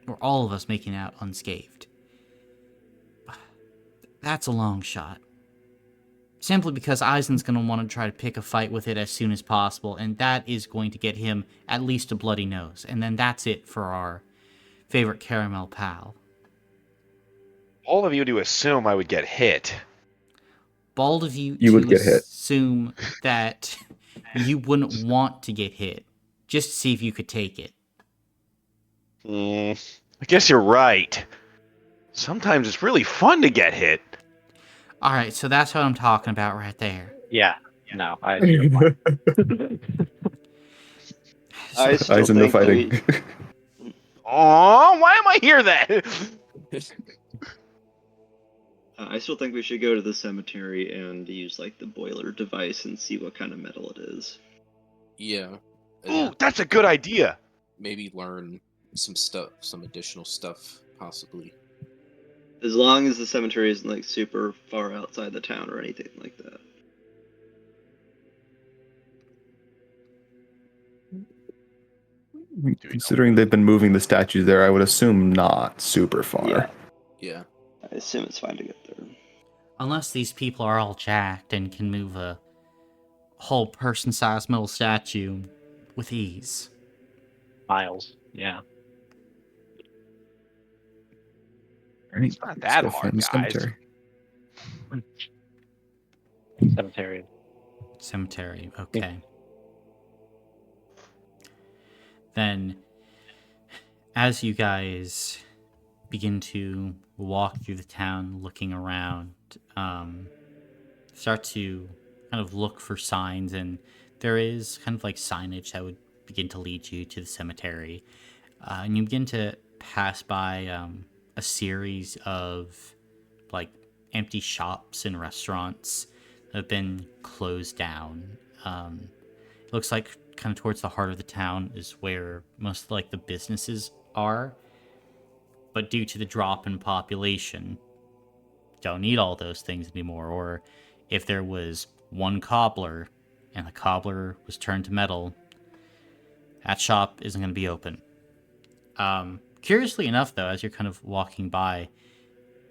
or all of us making it out unscathed, that's a long shot. Simply because Eisen's going to want to try to pick a fight with it as soon as possible, and that is going to get him at least a bloody nose. And then that's it for our favorite caramel pal. All of you to assume I would get hit. Bold of you You to would get hit. assume that you wouldn't want to get hit, just to see if you could take it. I guess you're right. Sometimes it's really fun to get hit. Alright, so that's what I'm talking about right there. Yeah. No, I I still Eyes in the think that fighting. Oh, why am I here then? I still think we should go to the cemetery and use like the boiler device and see what kind of metal it is. Yeah. Ooh, that's a good idea. Maybe learn some stuff, some additional stuff, possibly. As long as the cemetery isn't like super far outside the town or anything like that. Considering they've been moving the statues there, I would assume not super far. Yeah. Yeah. I assume it's fine to get there. Unless these people are all jacked and can move a whole person-sized metal statue with ease. Miles. Yeah. Right, It's not that let's go hard, find the guys. cemetery. Cemetery. Cemetery, okay. Then, as you guys begin to walk through the town, looking around, start to kind of look for signs, and there is kind of like signage that would begin to lead you to the cemetery. And you begin to pass by a series of like empty shops and restaurants that have been closed down. It looks like kind of towards the heart of the town is where most of, like the businesses are, but due to the drop in population, don't need all those things anymore. Or if there was one cobbler and the cobbler was turned to metal, that shop isn't going to be open. Curiously enough, though, as you're kind of walking by,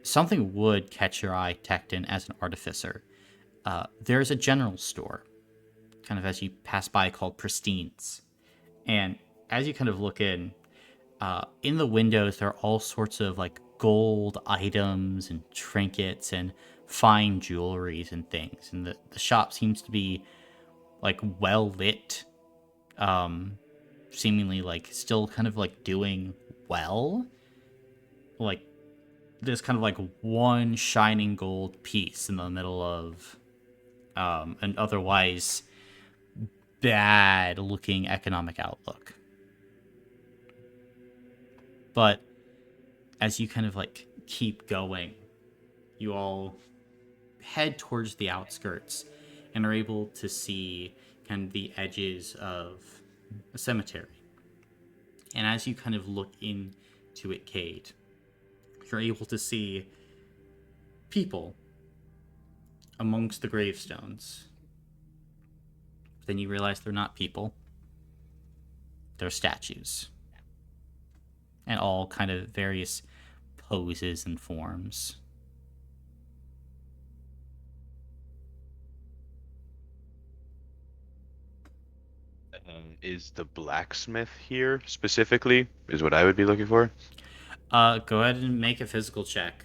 something would catch your eye, Tecton, as an artificer. There's a general store, kind of as you pass by, called Pristine's. And as you kind of look in the windows, there are all sorts of like gold items and trinkets and fine jewelries and things. And the shop seems to be like well lit, seemingly like still kind of like doing well. Like there's kind of like one shining gold piece in the middle of an otherwise bad looking economic outlook. But as you kind of like keep going, you all head towards the outskirts and are able to see kind of the edges of a cemetery. And as you kind of look into it, Cade, you're able to see people amongst the gravestones. But then you realize they're not people. They're statues. And all kind of various poses and forms. Is the blacksmith here specifically? Is what I would be looking for. Go ahead and make a physical check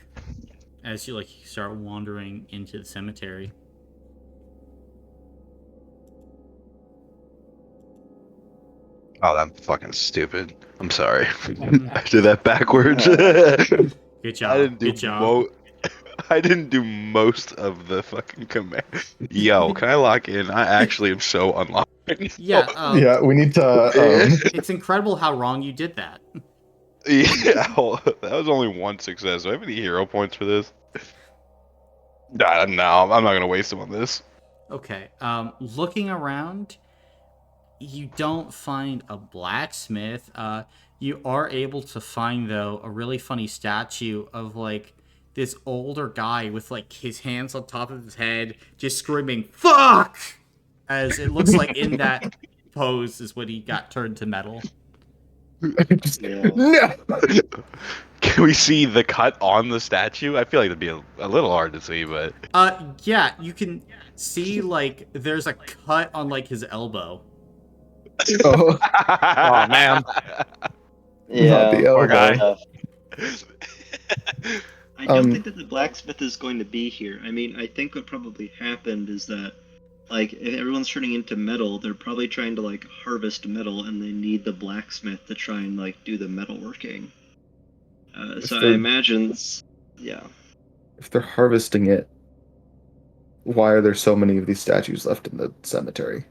as you start wandering into the cemetery. Oh, I'm fucking stupid. I'm sorry. I did that backwards. Good job. I didn't do Good job. I didn't do most of the fucking command. Yo, can I lock in? I actually am so unlocked. Yeah. Yeah, we need to. It's incredible how wrong you did that. Yeah, well, that was only one success. Do I have any hero points for this? No, I'm not gonna waste them on this. Okay. Looking around, you don't find a blacksmith. You are able to find, though, a really funny statue of this older guy with his hands on top of his head, just screaming "fuck," as it looks like in that pose is when he got turned to metal. Yeah. No. Can we see the cut on the statue? I feel like it'd be a little hard to see, but Yeah, you can see there's a cut on his elbow. Oh, Oh man. Yeah. not the Poor elbow. guy. I don't think that the blacksmith is going to be here. I mean, I think what probably happened is that, if everyone's turning into metal, they're probably trying to, harvest metal, and they need the blacksmith to try and, do the metalworking. So I imagine, yeah. If they're harvesting it, why are there so many of these statues left in the cemetery?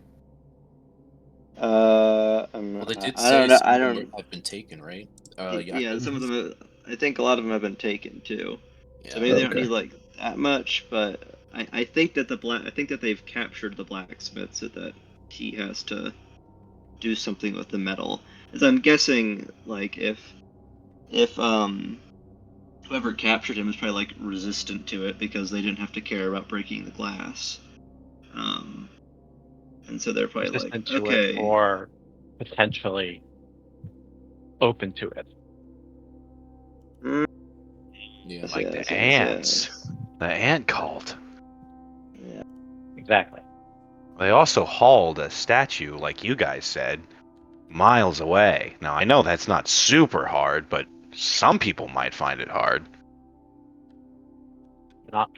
Well, they did I say don't know. some I of them don't. have been taken, right? Yeah, some of them. I think a lot of them have been taken too. Yeah. So maybe they don't Okay. need that much, but I think that I think that they've captured the blacksmith so that he has to do something with the metal. As I'm guessing, if whoever captured him is probably resistant to it because they didn't have to care about breaking the glass. And so they're probably Resistant to okay. it, or potentially open to it. Yeah. Yes, Like yes, the yes, ants. yes. The ant cult. Yeah. Exactly. They also hauled a statue, like you guys said, miles away. Now, I know that's not super hard, but some people might find it hard. Not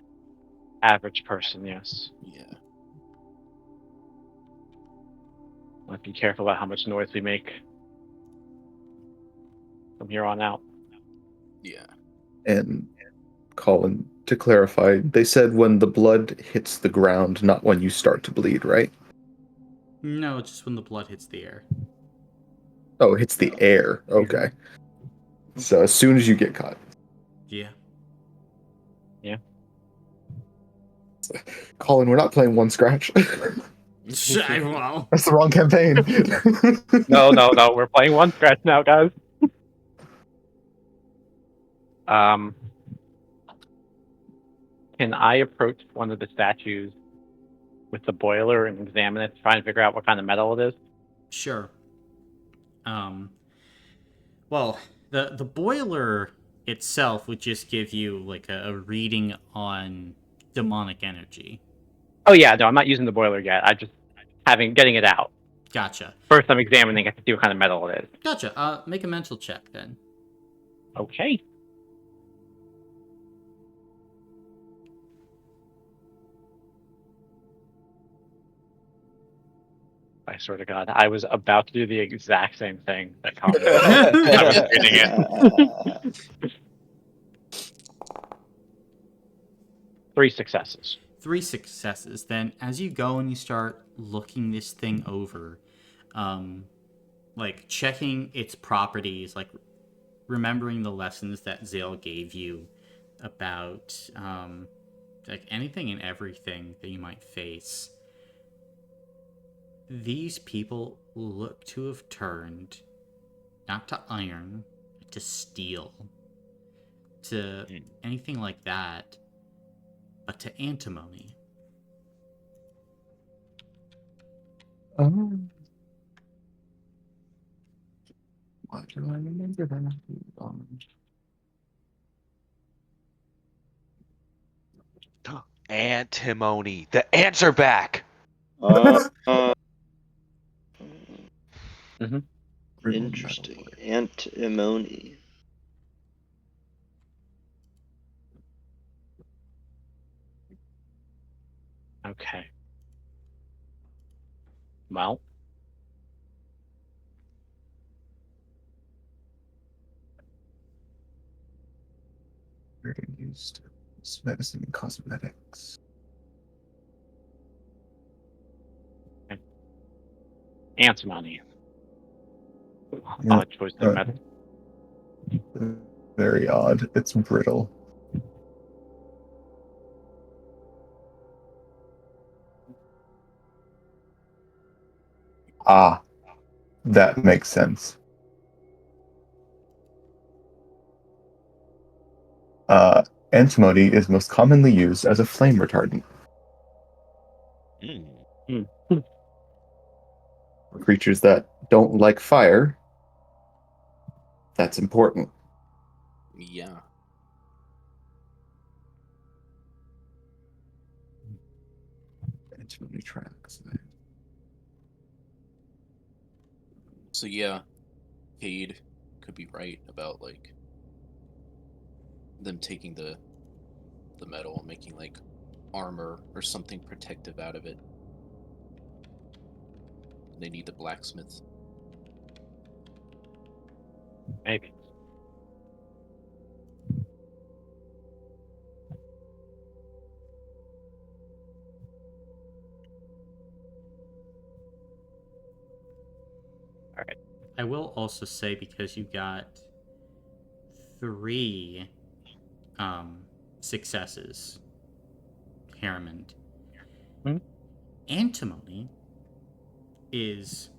average person, yes. Yeah. Let's be careful about how much noise we make from here on out. Yeah. And Colin, to clarify, they said when the blood hits the ground, not when you start to bleed, right? No, just when the blood hits the air. Oh, it hits the air. Okay. So as soon as you get caught. Yeah. Colin, we're not playing One Scratch. Well, That's the wrong campaign. No, we're playing One Scratch now, guys. Can I approach one of the statues with the boiler and examine it to try and figure out what kind of metal it is? Sure. Well, the boiler itself would just give you like a reading on demonic energy. Oh yeah, no, I'm not using the boiler yet. I just getting it out. Gotcha. First, I'm examining it to see what kind of metal it is. Gotcha. Make a mental check then. Okay. I swear to God, I was about to do the exact same thing that Colin did. I was reading it. 3 successes. 3 successes. Then, as you go and you start looking this thing over, like checking its properties, like remembering the lessons that Zale gave you about like anything and everything that you might face. These people look to have turned not to iron, but to steel, to anything like that, but to antimony. Why do I remember that? Antimony. The ants are back. Interesting. Antimony. Okay. Well, Used medicine and cosmetics. antimony. Yeah. Odd choice of metal. Very odd. It's brittle. Ah, that makes sense. Antimony is most commonly used as a flame retardant. For creatures that don't like fire, that's important. Yeah. Antimony tracks. So yeah, Cade could be right about like them taking the metal and making like armor or something protective out of it. They need the blacksmith. Maybe. All right. I will also say, because you got 3 successes, Harriman, antimony is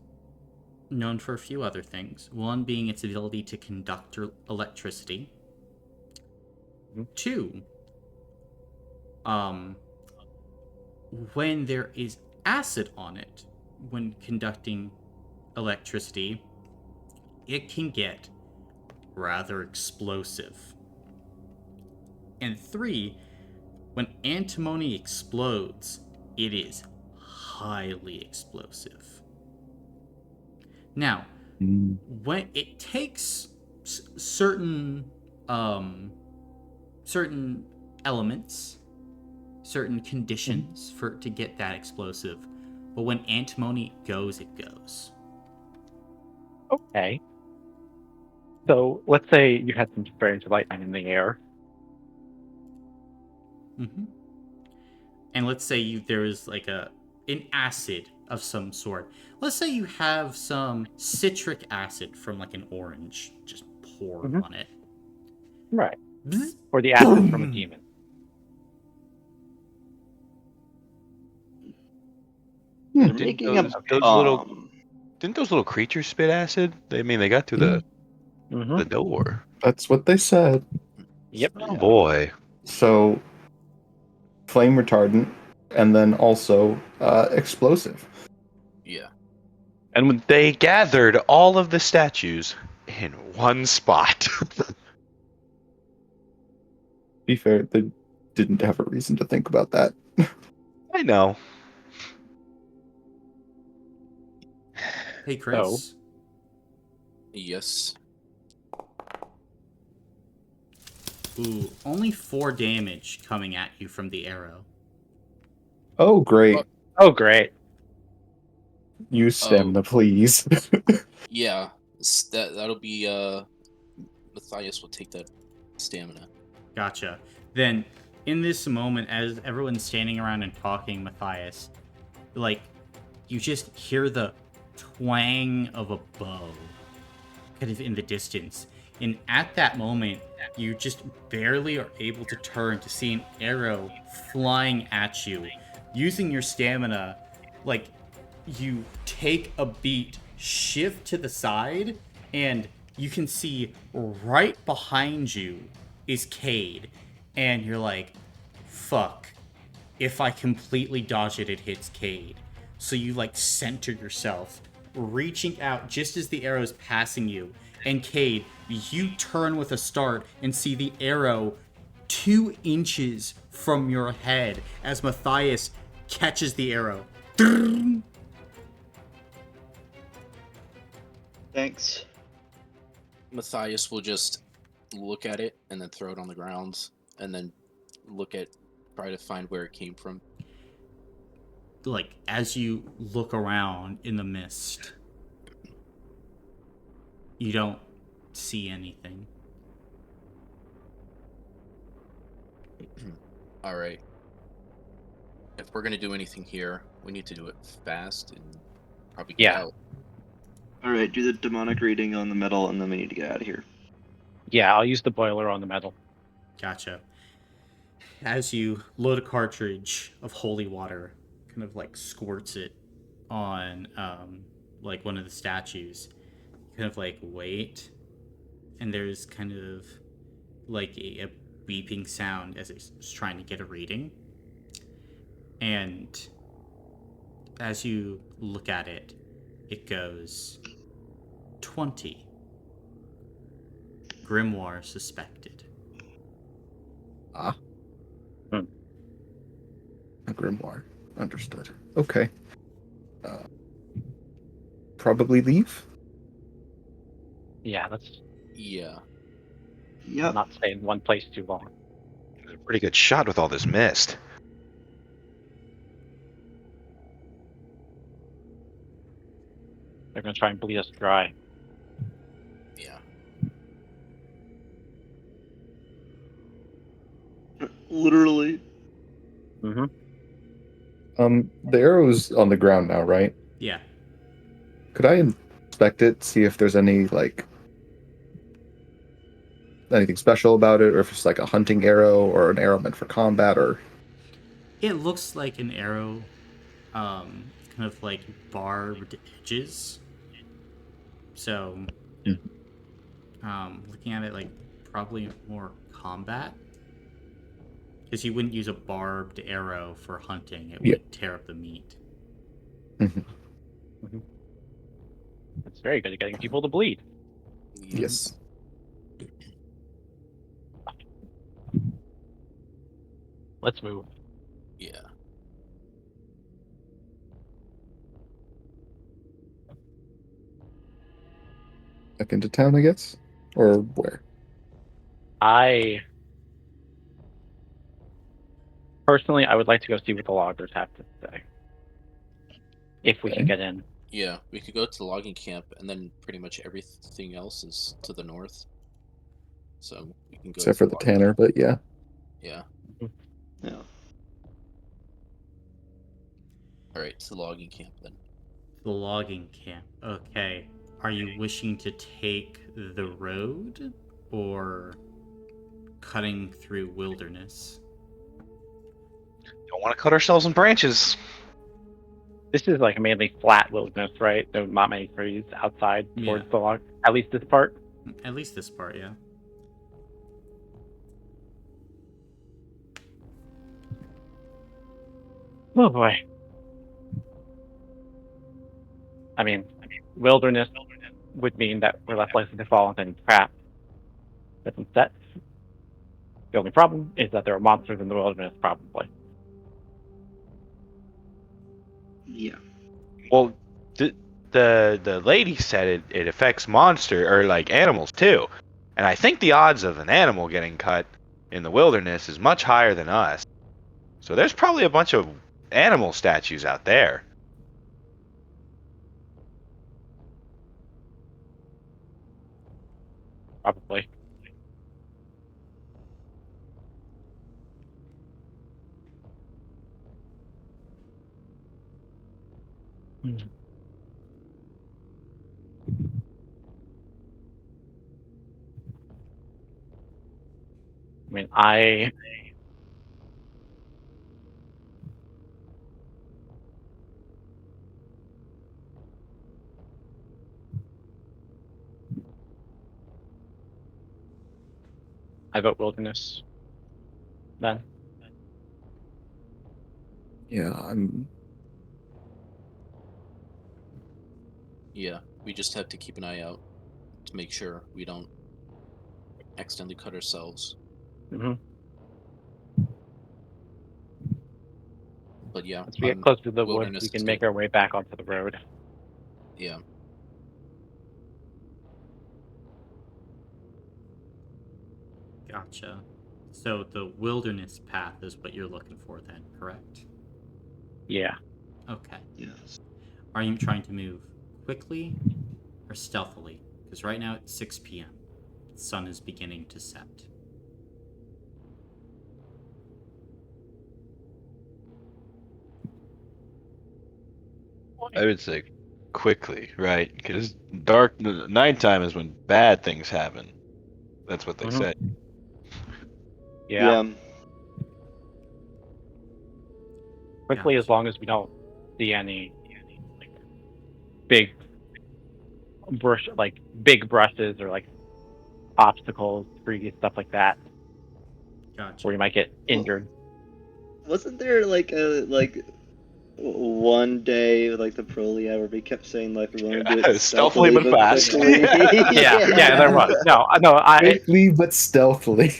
known for a few other things. One being its ability to conduct electricity. 2, when there is acid on it when conducting electricity, it can get rather explosive. And 3, when antimony explodes, it is highly explosive. Now, when it takes certain elements, certain conditions for it to get that explosive, but when antimony goes, it goes. Okay. So let's say you had some strange lightning in the air. Mm-hmm. And let's say there is like an acid of some sort. Let's say you have some citric acid from like an orange just poured on it. Right. Bzz, Or the acid boom. from a demon. They're Didn't making a didn't those little creatures spit acid? They got through the door. That's what they said. Yep. Oh boy. So, flame retardant, and then also explosive. Yeah. And when they gathered all of the statues in one spot. Be fair, they didn't have a reason to think about that. I know. Hey, Chris. Yes. Ooh, only 4 damage coming at you from the arrow. Oh, great. Oh, great. Use stamina, please. Yeah. That'll be Matthias will take that stamina. Gotcha. Then, in this moment, as everyone's standing around and talking, Matthias, like, you just hear the twang of a bow kind of in the distance. And at that moment, you just barely are able to turn to see an arrow flying at you. Using your stamina, like, you take a beat, shift to the side, and you can see right behind you is Cade. And you're like, fuck. If I completely dodge it, it hits Cade. So you, like, center yourself, reaching out just as the arrow is passing you. And Cade, you turn with a start and see the arrow 2 inches from your head as Matthias catches the arrow. Thanks. Matthias will just look at it and then throw it on the ground and then try to find where it came from. Like, as you look around in the mist, you don't see anything. All right. If we're gonna do anything here, we need to do it fast and probably get out. All right, do the demonic reading on the metal, and then we need to get out of here. Yeah, I'll use the boiler on the metal. Gotcha. As you load a cartridge of holy water, kind of like squirts it on like one of the statues, you kind of like wait, and there's kind of like a beeping sound as it's trying to get a reading. And as you look at it, it goes 20. Grimoire suspected. A grimoire. Understood. Okay. Probably leave? Yeah, let's Yeah. Yep. not stay in one place too long. It's a pretty good shot with all this mist. They're gonna try and bleed us dry. Yeah. Literally. Mm-hmm. The arrow's on the ground now, right? Yeah. Could I inspect it, see if there's any, like, anything special about it, or if it's like a hunting arrow or an arrow meant for combat, or... It looks like an arrow, kind of like barbed edges. So, looking at it, like, probably more combat. Because you wouldn't use a barbed arrow for hunting. It would tear up the meat. It's very good at getting people to bleed. Yes. Let's move. Yeah. Back into town, I guess? Or where? Personally, I would like to go see what the loggers have to say. If we can Okay. get in. Yeah, we could go to the logging camp, and then pretty much everything else is to the north. So we can go Except to for the logging Tanner, camp. but yeah. Yeah. Yeah. All right, to the logging camp then. The logging camp. Okay. Are you wishing to take the road or cutting through wilderness? Don't want to cut ourselves in branches. This is like mainly flat wilderness, right? There are not many trees outside towards Yeah. the log. At least this part. At least this part, yeah. Oh boy. I mean, wilderness would mean that we're less likely to fall into any trap. Different sets. The only problem is that there are monsters in the wilderness, probably. Yeah. Well, the lady said it affects monster or like animals too, and I think the odds of an animal getting cut in the wilderness is much higher than us. So there's probably a bunch of animal statues out there. Probably. I mean, I vote wilderness. Then. Yeah, I'm. Yeah, we just have to keep an eye out to make sure we don't accidentally cut ourselves. Mm-hmm. But yeah, Once we get close to the woods, wilderness we is can make good. our way back onto the road. Yeah. Gotcha. So the wilderness path is what you're looking for then, correct? Yeah. Okay. Yes. Are you trying to move quickly or stealthily? Because right now it's 6 p.m. The sun is beginning to set. I would say quickly, right? Because nighttime is when bad things happen. That's what they Mhm. say. Yeah. Quickly, as Gotcha. long as we don't see any like big big brushes or like obstacles, trees, stuff like that, Gotcha. where you might get injured. Wasn't there like one day like the Prolia where we kept saying like we want to do it Stealthily but fast. quickly? Yeah, there was. No. Quickly but stealthily.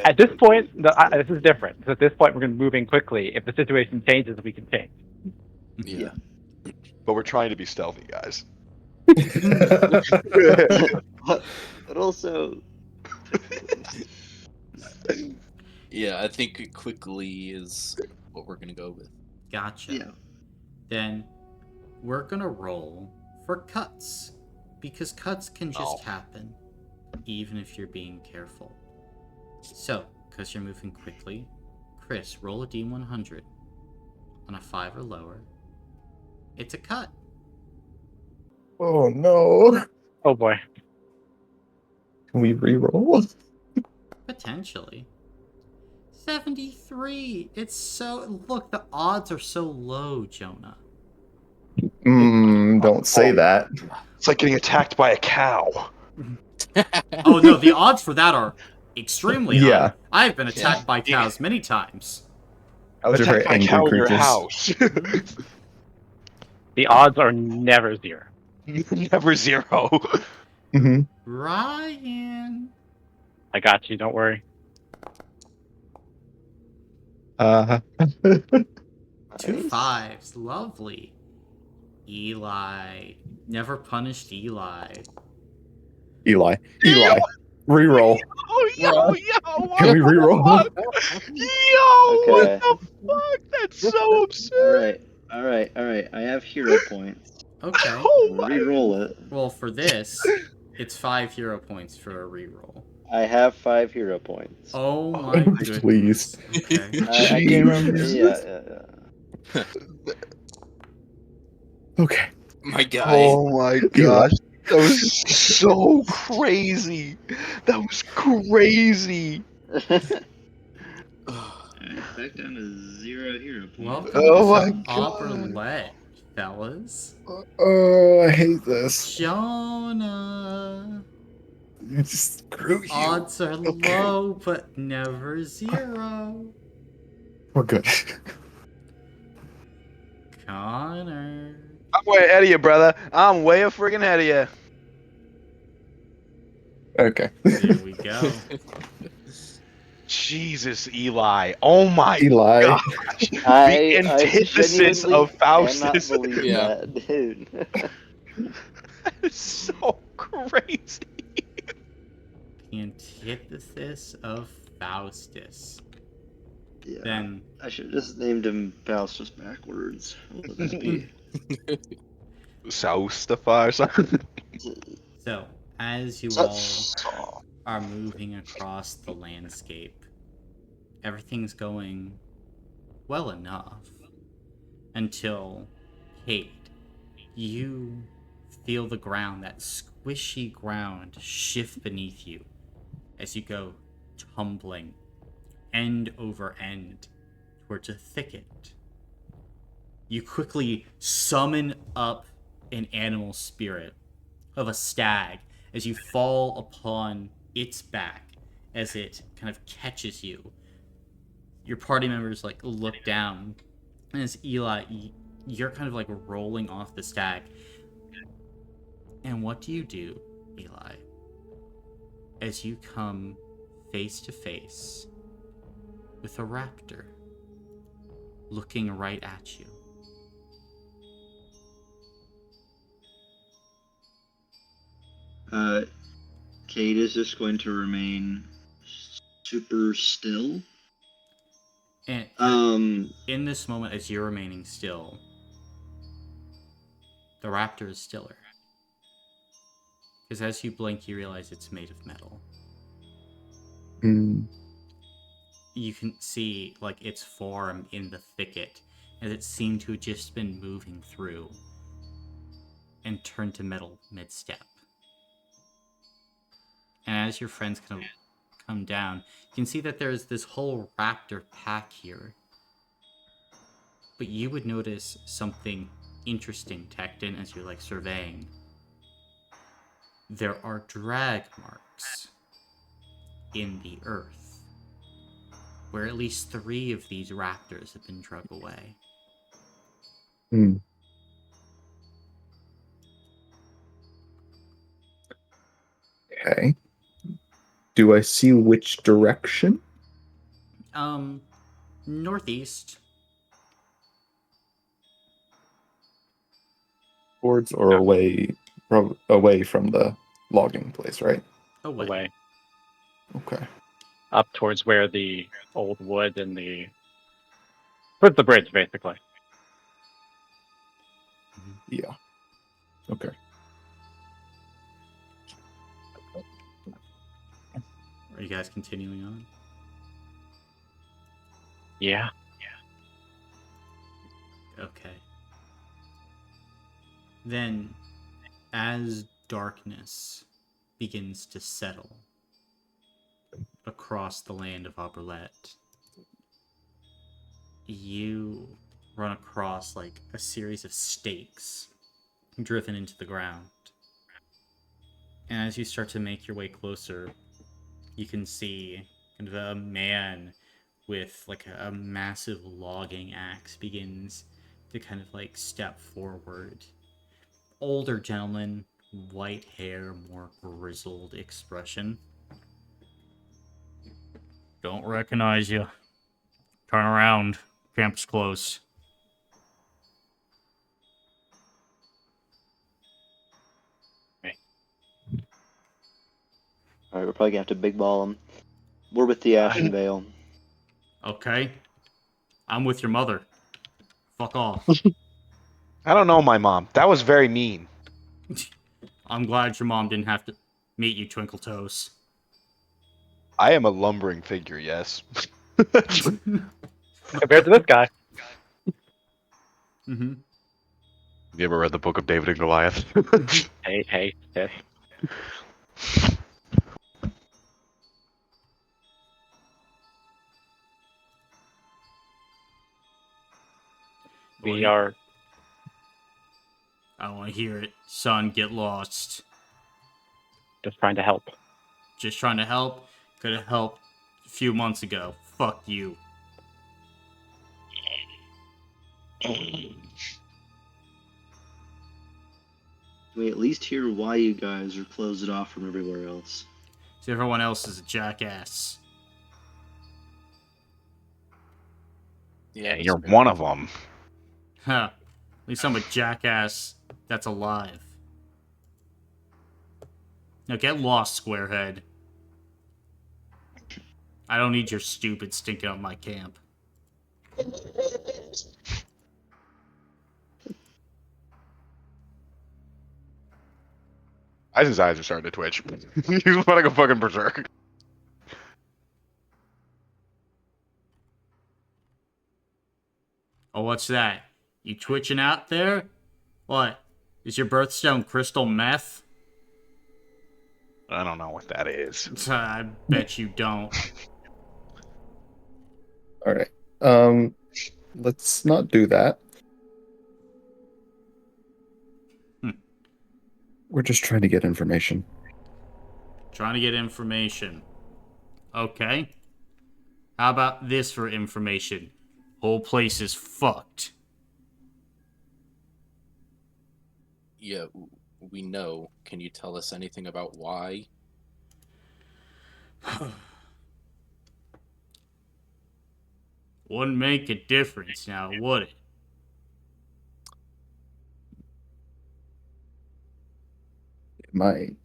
At this point, this is different. 'Cause at this point, we're going to move in quickly. If the situation changes, we can change. Yeah. But we're trying to be stealthy, guys. but also Yeah, I think quickly is what we're gonna go with. Gotcha. yeah. Then we're gonna roll for cuts. Because cuts can just happen, even if you're being careful. So, because you're moving quickly, Chris, roll a D100 on a 5 or lower. It's a cut. Oh no. Oh boy. Can we re-roll? Potentially. 73. It's so... Look, the odds are so low, Jonah. Don't say that. It's like getting attacked by a cow. Oh no, the odds for that are extremely high. Yeah. I've been attacked by cows many times. Those are very Attacked by a angry cow in your creatures. house. The odds are never zero. Never zero. Mm-hmm. Ryan. I got you. Don't worry. Two Nice. 5s. Lovely. Eli. Never punished Eli. Eli. Reroll. Oh, yo, Can we reroll? Yo, what Okay. the fuck? That's so absurd. All right. I have hero points. Okay. Oh my. Reroll it. Well, for this, it's 5 hero points for a reroll. I have 5 hero points. Oh my Oh, goodness. please. Okay. I can. Jesus. Yeah. Okay. My guy. Oh my gosh. That was so crazy. That was crazy. Alright, back down to 0 hero points. Welcome Oh my to God. Auberlet, fellas. Oh, I hate this. Jonah. Screw you. Odds are Okay. low, but never 0. We're good. Connor. I'm way ahead of you, brother. I'm way a friggin' ahead of you. Okay. There we go. Jesus, Eli. Oh my Eli. gosh. I The antithesis genuinely of Faustus. cannot believe Yeah. that, dude. That is so crazy. The antithesis of Faustus. Yeah. Then, I should have just named him Faustus backwards. What would that be? Soustify or something. so, as you all are moving across the landscape, everything's going well enough until, Kate, you feel the ground, that squishy ground, shift beneath you as you go tumbling end over end towards a thicket. You quickly summon up an animal spirit of a stag as you fall upon its back as it kind of catches you. Your party members like look down, and as Eli, you're kind of like rolling off the stag. And what do, Eli, as you come face to face with a raptor looking right at you? Kate is just going to remain super still. And in this moment, as you're remaining still, the raptor is stiller. Because as you blink, you realize it's made of metal. You can see like its form in the thicket, as it seemed to have just been moving through and turned to metal mid-step. And as your friends kind of come down, you can see that there's this whole raptor pack here. But you would notice something interesting, Tecton, as you're like surveying. There are drag marks in the earth, where at least 3 of these raptors have been drug away. Okay. Do I see which direction? Northeast. Towards or away from the logging place, right? Away. Okay. Up towards where the old wood and towards the bridge, basically. Yeah. Okay. Are you guys continuing on? Yeah. Okay. Then, as darkness begins to settle across the land of Auberlet, you run across like a series of stakes driven into the ground. And as you start to make your way closer, you can see kind of a man with like a massive logging axe begins to kind of like step forward. Older gentleman white hair, more grizzled expression. Don't recognize you. Turn around. Camp's close. Alright, we're probably gonna have to big ball him. We're with the Ashen Vale. Okay. I'm with your mother. Fuck off. I don't know my mom. That was very mean. I'm glad your mom didn't have to meet you, Twinkle Toes. I am a lumbering figure, yes. Compared to this guy. Mm-hmm. You ever read the book of David and Goliath? Hey, sis. We are I don't want to hear it. Son, get lost. just trying to help. Just trying to help. Could have helped a few months ago. Fuck you. We at least hear why you guys are closed off from everywhere else. So everyone else is a jackass. Yeah, that's you're fair. one of them. Huh. At least I'm a jackass that's alive. Now get lost, squarehead. I don't need your stupid stinking up my camp. Eisen's eyes are starting to twitch. He's about to go fucking berserk. Oh, what's that? You twitching out there? What? Is your birthstone crystal meth? I don't know what that is. I bet you don't. All right. Let's not do that. We're just trying to get information. Trying to get information. Okay. How about this for information? Whole place is fucked. Yeah, we know. Can you tell us anything about why? Wouldn't make a difference now, would it? It might.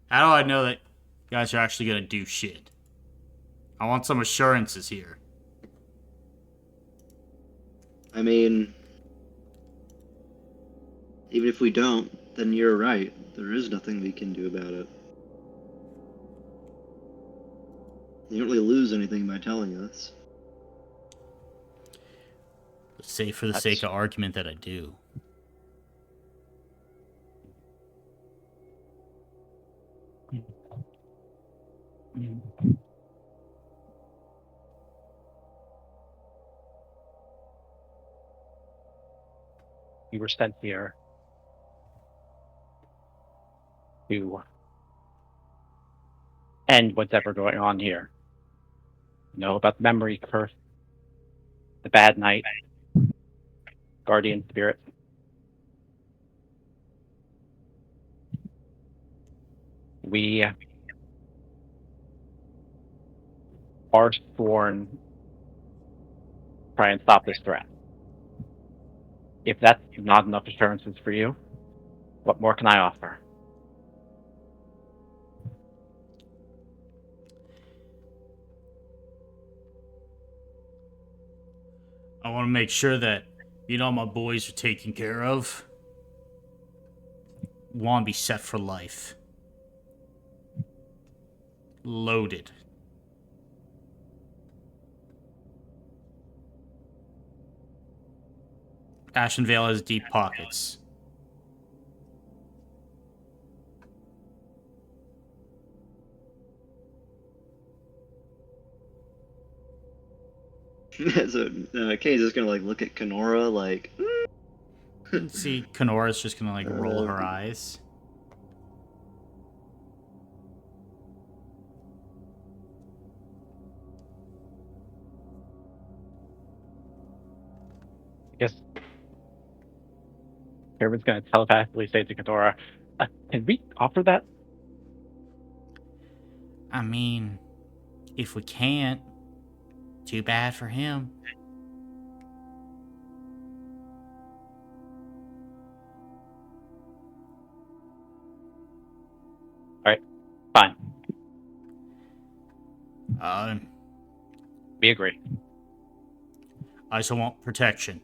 How do I know that you guys are actually gonna do shit? I want some assurances here. I mean, even if we don't, then you're right. There is nothing we can do about it. You don't really lose anything by telling us. Say for the sake of argument that I do. We were sent here to end what's ever going on here. Know about the memory curse, the bad night, guardian spirit. We are sworn to try and stop this threat. If that's not enough assurances for you, what more can I offer? I want to make sure that my boys are taken care of. Want to be set for life. Loaded. Ashenvale has deep pockets. So Kay's just gonna look at Kenora See, Kenora's just gonna roll her eyes. I guess Herman's going to telepathically say to Kadora, can we offer that? I mean, if we can't, too bad for him. Fine. We agree. I still want protection.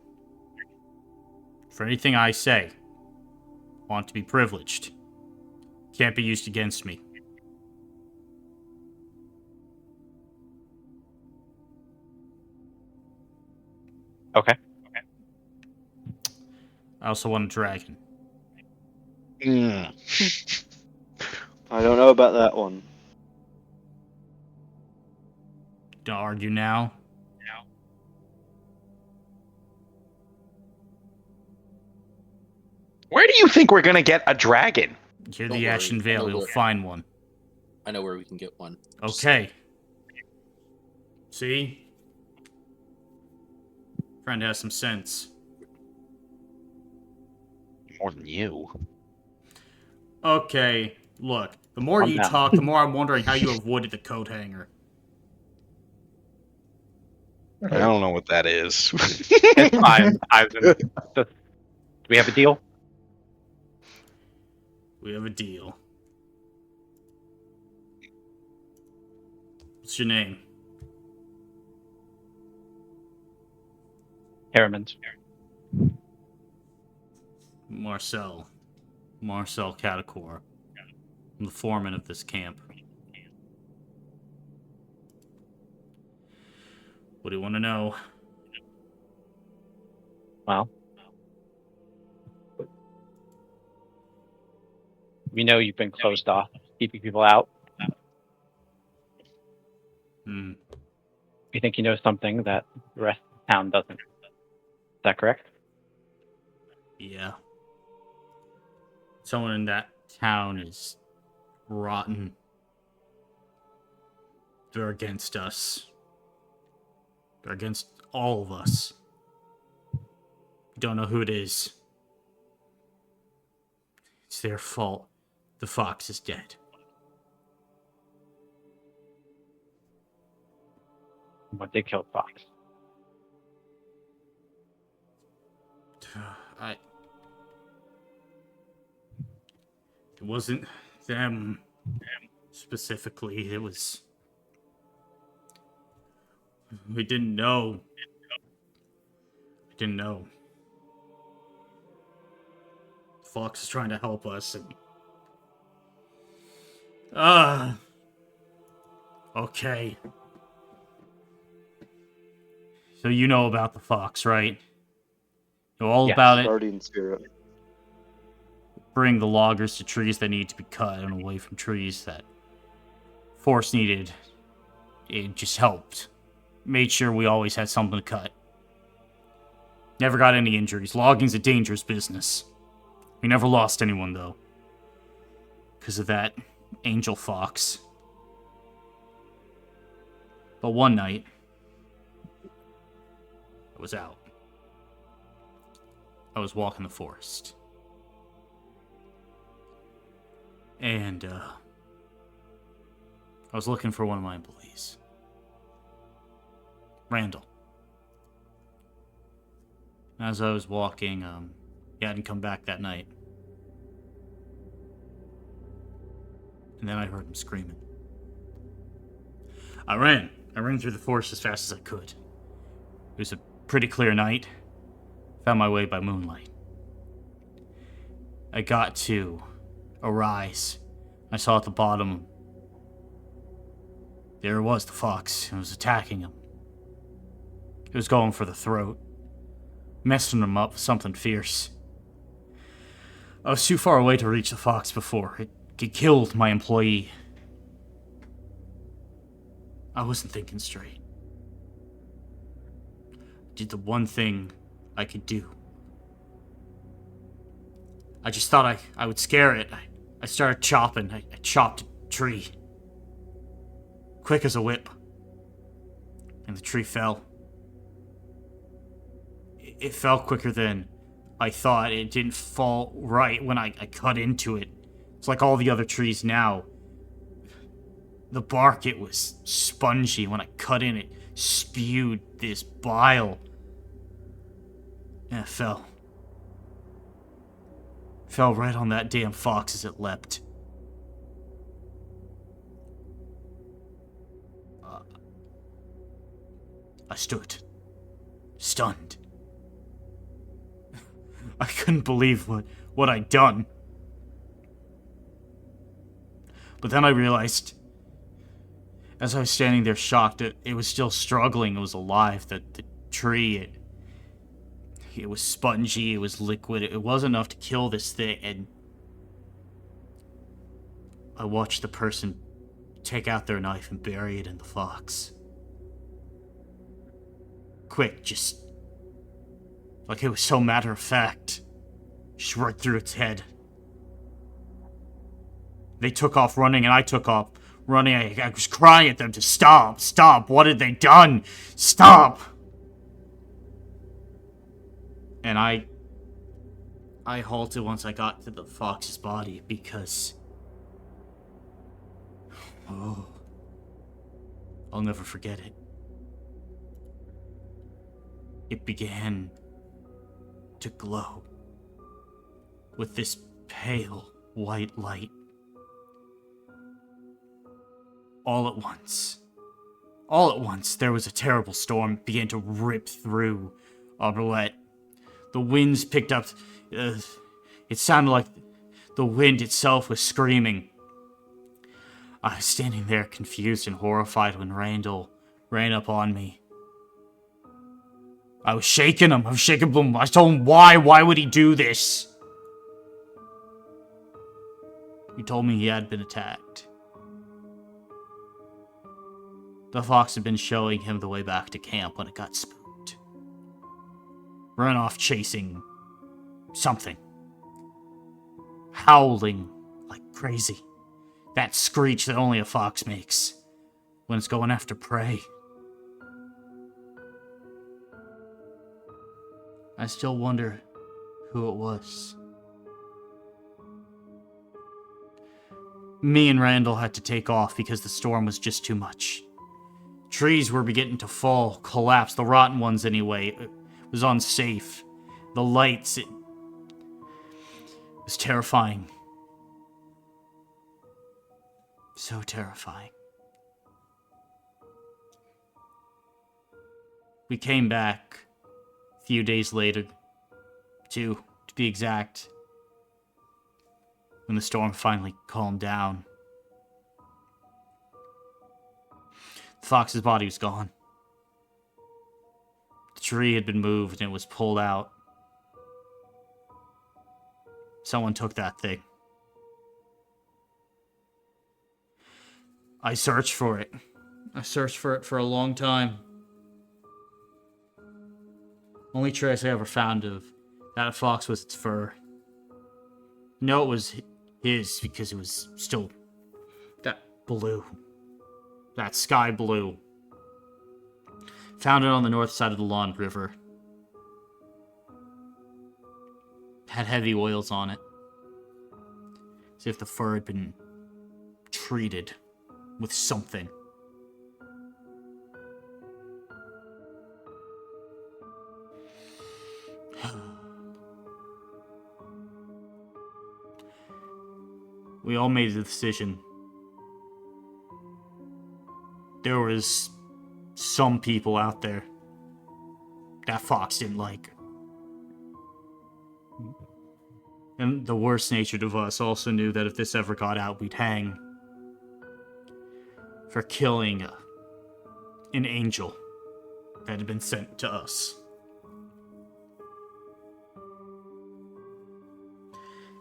For anything I say, I want to be privileged. Can't be used against me. Okay. I also want a dragon. I don't know about that one. Don't argue now. Where do you think we're gonna get a dragon? Hear Don't the worry, Ashen I Vale, know you'll where- find one. I know where we can get one. Just- Okay. See? Friend has some sense. More than you. Okay, look. The more Calm you down. talk, the more I'm wondering how you avoided the coat hanger. I don't know what that is. It's fine. Do we have a deal? We have a deal. What's your name? Harriman's. Marcel. Marcel Catacor. I'm the foreman of this camp. What do you want to know? Well, we know you've been closed off, keeping people out. Hmm. You think you know something that the rest of the town doesn't. Is that correct? Yeah. Someone in that town is rotten. They're against us. They're against all of us. Don't know who it is. It's their fault. The fox is dead. What they killed Fox. It wasn't them specifically. It was... We didn't know. We didn't know. Fox is trying to help us and... Okay. So you know about the fox, right? You know all Yes. about it. Guardian spirit. Bring the loggers to trees that need to be cut and away from trees that force needed. It just helped. Made sure we always had something to cut. Never got any injuries. Logging's a dangerous business. We never lost anyone, though. Because of that angel fox. But one night, I was out. I was walking the forest. And, I was looking for one of my employees. Randall. As I was walking, he hadn't come back that night. And then I heard him screaming. I ran through the forest as fast as I could. It was a pretty clear night. Found my way by moonlight. I got to a rise. I saw at the bottom. There was the fox. It was attacking him. It was going for the throat. Messing him up with something fierce. I was too far away to reach the fox before it killed my employee. I wasn't thinking straight. Did the one thing I could do. I just thought I would scare it. I started chopping. I chopped a tree. Quick as a whip. And the tree fell. It fell quicker than I thought it didn't fall right when I cut into it. It's like all the other trees now. The bark, it was spongy. When I cut in, it spewed this bile. And it fell. Fell right on that damn fox as it leapt. I stood, stunned. I couldn't believe what I'd done. But then I realized, as I was standing there shocked, it was still struggling, it was alive. The tree, it was spongy, it was liquid, it wasn't enough to kill this thing, and I watched the person take out their knife and bury it in the fox. Quick, just like it was so matter of fact. Just right through its head. They took off running and I took off running. I was crying at them to stop, stop. What had they done? Stop! And I halted once I got to the fox's body because... Oh, I'll never forget it. It began to glow with this pale white light. All at once, there was a terrible storm began to rip through Auberlet. The winds picked up. It sounded like the wind itself was screaming. I was standing there confused and horrified when Randall ran up on me. I was shaking him. I told him why. Why would he do this? He told me he had been attacked. The fox had been showing him the way back to camp when it got spooked. Ran off chasing something. Howling like crazy. That screech that only a fox makes when it's going after prey. I still wonder who it was. Me and Randall had to take off because the storm was just too much. Trees were beginning to fall, collapse, the rotten ones anyway. It was unsafe. The lights, it was terrifying. So terrifying. We came back a few days later, to be exact, when the storm finally calmed down. The fox's body was gone. The tree had been moved and it was pulled out. Someone took that thing. I searched for it. I searched for it for a long time. Only trace I ever found of that fox was its fur. No, it was his because it was still that blue. That sky blue. Found it on the north side of the Lawn River. Had heavy oils on it. As if the fur had been treated with something. We all made the decision. There was some people out there that fox didn't like. And the worst-natured of us also knew that if this ever got out, we'd hang for killing an angel that had been sent to us.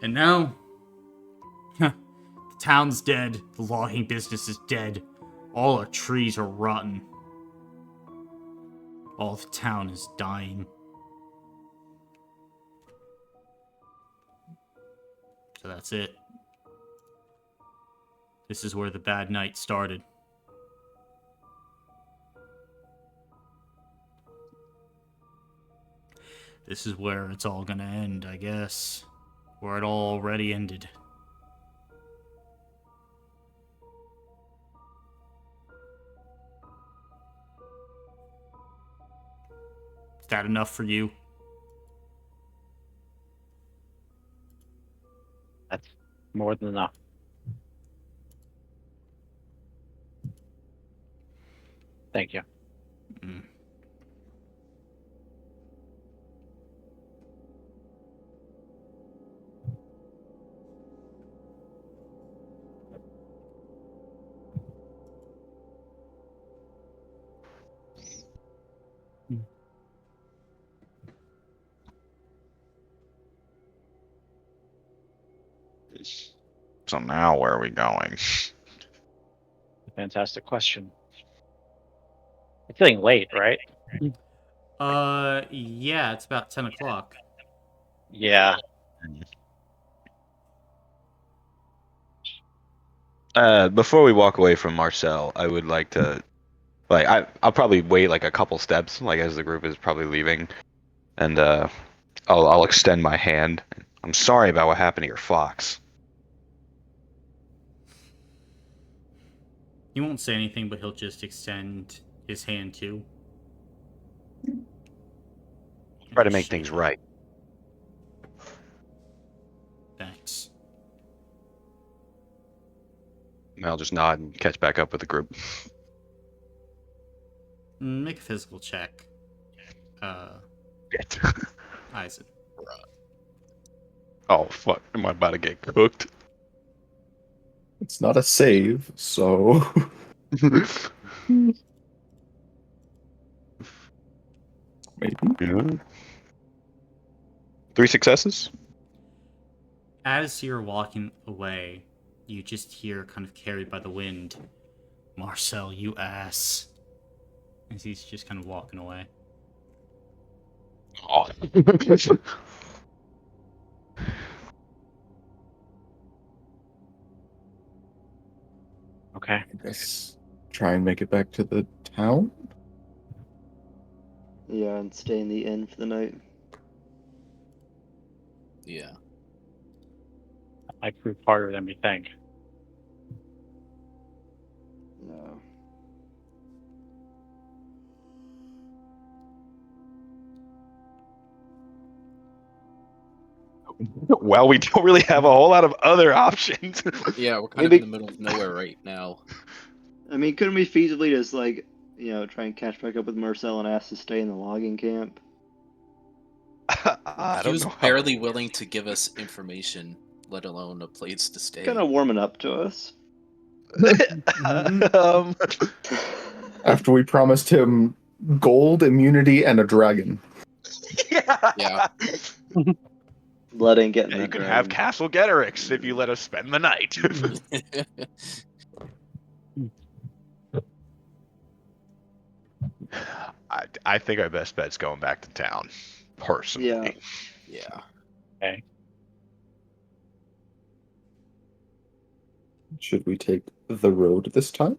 And now, the town's dead, the logging business is dead, all our trees are rotten. All the town is dying. So that's it. This is where the bad night started. This is where it's all gonna end, I guess. Where it already ended. Is that enough for you? That's more than enough. Thank you. Mm. So now where are we going? Fantastic question. It's getting late, right? Yeah, it's about 10 o'clock. Yeah. Before we walk away from Marcel, I would like to, I'll probably wait like a couple steps, like as the group is probably leaving, and I'll extend my hand. I'm sorry about what happened to your fox. He won't say anything, but he'll just extend his hand too. Try to make things right. Thanks. And I'll just nod and catch back up with the group. Make a physical check. Shit. Isaac. Oh fuck! Am I about to get cooked? It's not a save, so maybe. Yeah. 3 successes. As you're walking away, you just hear, kind of carried by the wind, "Marcel, you ass." As he's just kind of walking away. Oh. Okay. I guess try and make it back to the town. Yeah, and stay in the inn for the night. Yeah. That might prove harder than we think. No. Well, we don't really have a whole lot of other options. Yeah, we're kind Maybe- of in the middle of nowhere right now. I mean, couldn't we feasibly just, like, try and catch back up with Marcel and ask to stay in the logging camp? I He don't was know how- barely willing to give us information, let alone a place to stay. Kind of warming up to us. um, After we promised him gold, immunity, and a dragon. Yeah. Blood ain't getting Yeah, that you can dragon. have Castle Getterix if you let us spend the night. I think our best bet's going back to town, personally. Yeah. Yeah. Okay. Should we take the road this time?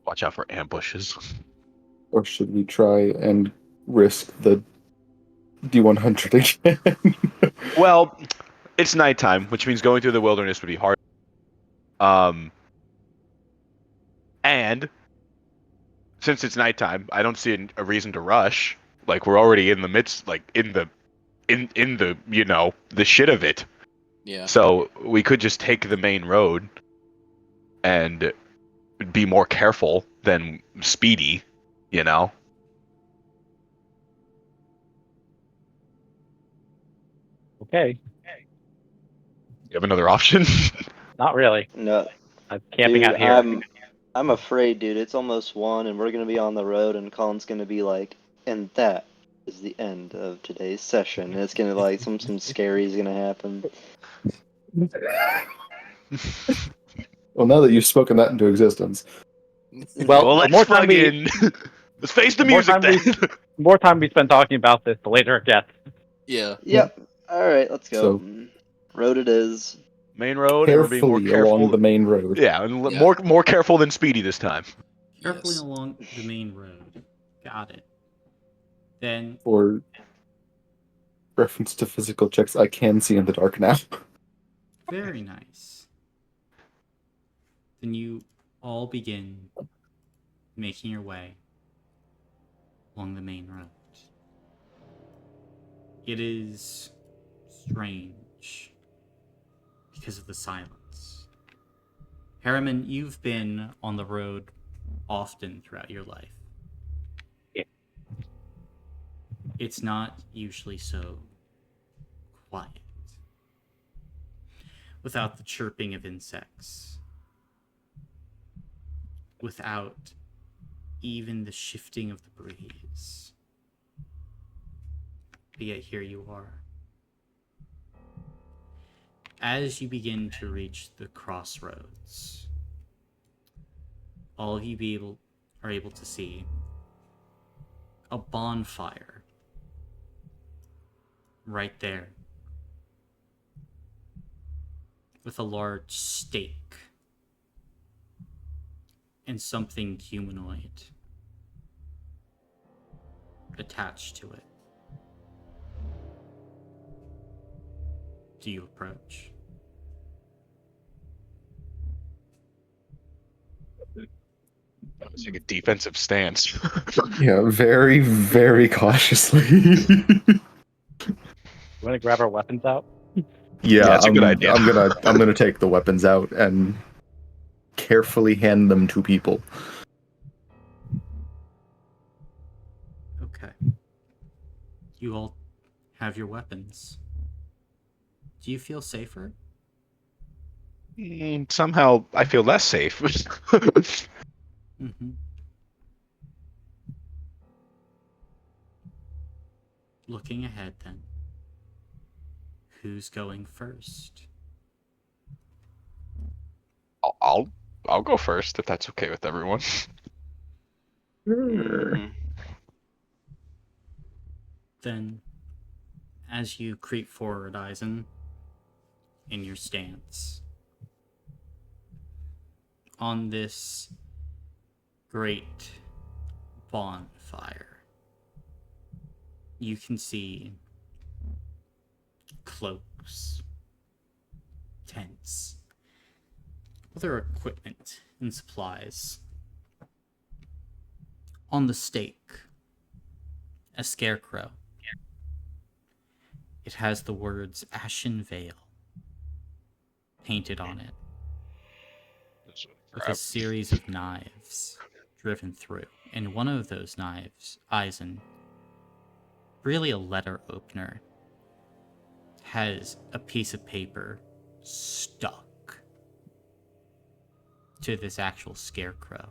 Watch out for ambushes. Or should we try and risk the D100 again? Well, it's nighttime, which means going through the wilderness would be hard. And since it's nighttime, I don't see a reason to rush. Like, we're already in the midst, like in the the shit of it. Yeah. So we could just take the main road and be more careful than speedy, you know? Okay. You have another option? Not really. No. I'm camping Dude, out here. I'm afraid, dude. It's almost 1, and we're gonna be on the road, and Colin's gonna be like, and that is the end of today's session. And it's gonna like some scary is gonna happen. Well, now that you've spoken that into existence. Well, the let's more time fucking let's face the more music time then. the more time we spend talking about this, the later it gets. Yeah. Yep. All right, let's go. So- Road it is. Main road, and we're being more Carefully careful. along the main road. Yeah, and Yeah. more careful than speedy this time. Carefully Yes. along the main road. Got it. Then For reference to physical checks, I can see in the dark now. very nice. Then you all begin making your way along the main road. It is strange because of the silence. Harriman, you've been on the road often throughout your life. Yeah. It's not usually so quiet. Without the chirping of insects. Without even the shifting of the breeze. But yet here you are. As you begin to reach the crossroads, all of you are able to see a bonfire right there with a large stake and something humanoid attached to it. Do you approach? Take a defensive stance. Yeah, very, very cautiously. You want to grab our weapons out? Yeah, it's a good idea. I'm gonna take the weapons out and carefully hand them to people. Okay. You all have your weapons. Do you feel safer? Somehow I feel less safe. Mm-hmm. Looking ahead then. Who's going first? I'll go first if that's okay with everyone. Mm, Then, as you creep forward, Eisen, in your stance, on this great bonfire, you can see cloaks, tents, other equipment and supplies. On the stake, a scarecrow. It has the words Ashen Veil painted on it, with a series of knives driven through. And one of those knives, Eisen, really a letter opener, has a piece of paper stuck to this actual scarecrow.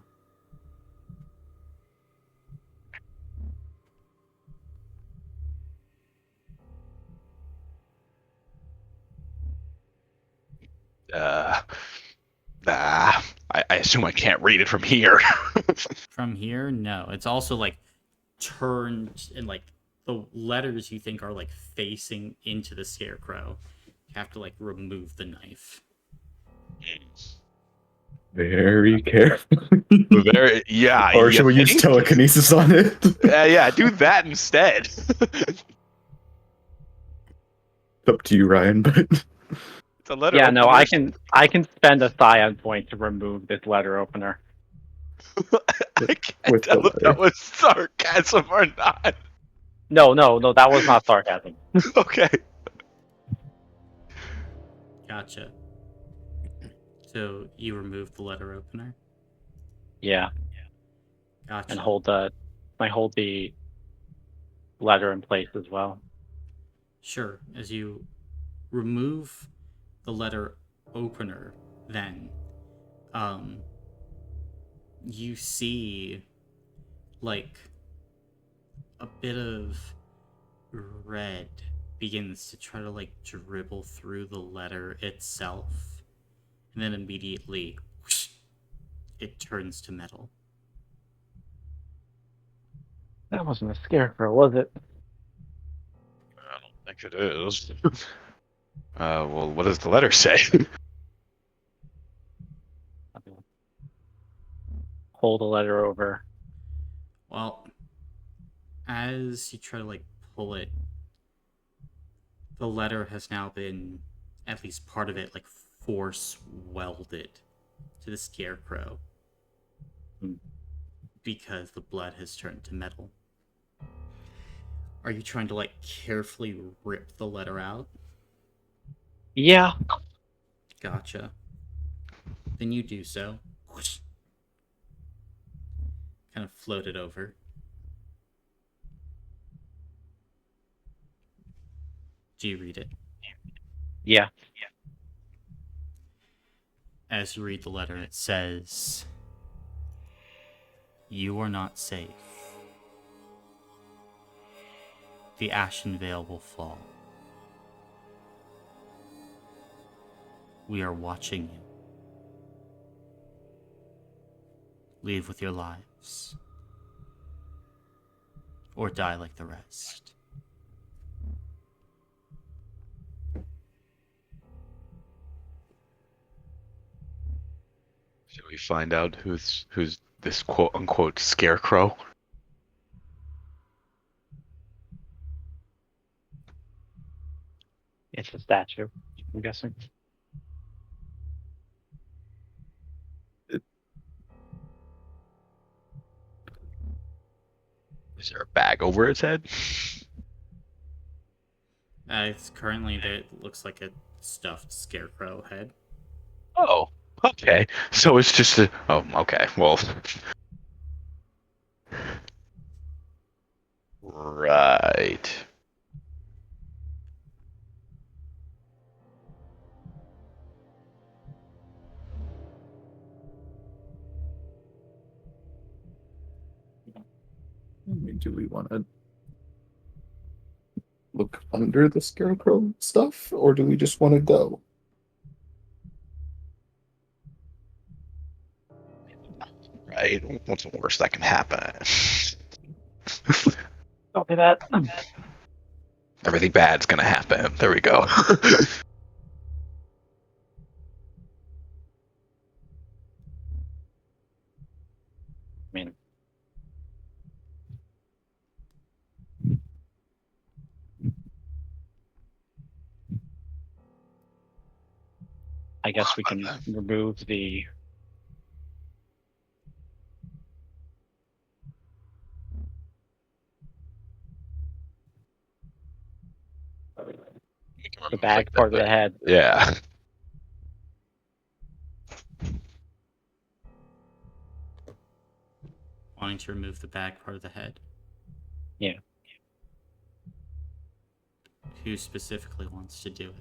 I assume I can't read it from here. From here, no. It's also like turned and like the letters you think are like facing into the scarecrow. You have to like remove the knife. Very careful. Very, yeah. Or you should we use think? telekinesis on it? Yeah, do that instead. It's up to you, Ryan, but It's a letter. Yeah, no, opener. I can spend a scion point to remove this letter opener. I can't with tell the if that letter. was sarcasm or not. No, that was not sarcasm. Okay. Gotcha. So you remove the letter opener? Yeah, Gotcha. and hold the letter in place as well. Sure. As you remove the letter opener, then you see like a bit of red begins to try to like dribble through the letter itself, and then immediately whoosh, it turns to metal. That wasn't a scarecrow, was it? I don't think it is. Well, what does the letter say? Hold the letter over. Well, as you try to pull it, the letter has now been, at least part of it, force welded to the scarecrow because the blood has turned to metal. Are you trying to carefully rip the letter out? Yeah. Gotcha. Then you do so. Whoosh. Kind of float it over. Do you read it? Yeah. As you read the letter, it says, "You are not safe. The Ashen Veil will fall. We are watching you. Leave with your lives. Or die like the rest." Should we find out who's this quote unquote scarecrow? It's a statue, I'm guessing. Is there a bag over its head? It's currently there. It looks like a stuffed scarecrow head. Oh, okay. So it's just a. Oh, okay. Well. Right. Do we want to look under the scarecrow stuff, or do we just want to go? Right. What's the worst that can happen? Don't do that. Everything bad's gonna happen. There we go. I mean, I guess we can remove the bag part of the head. Yeah. Wanting to remove the back part of the head? Yeah. Who specifically wants to do it?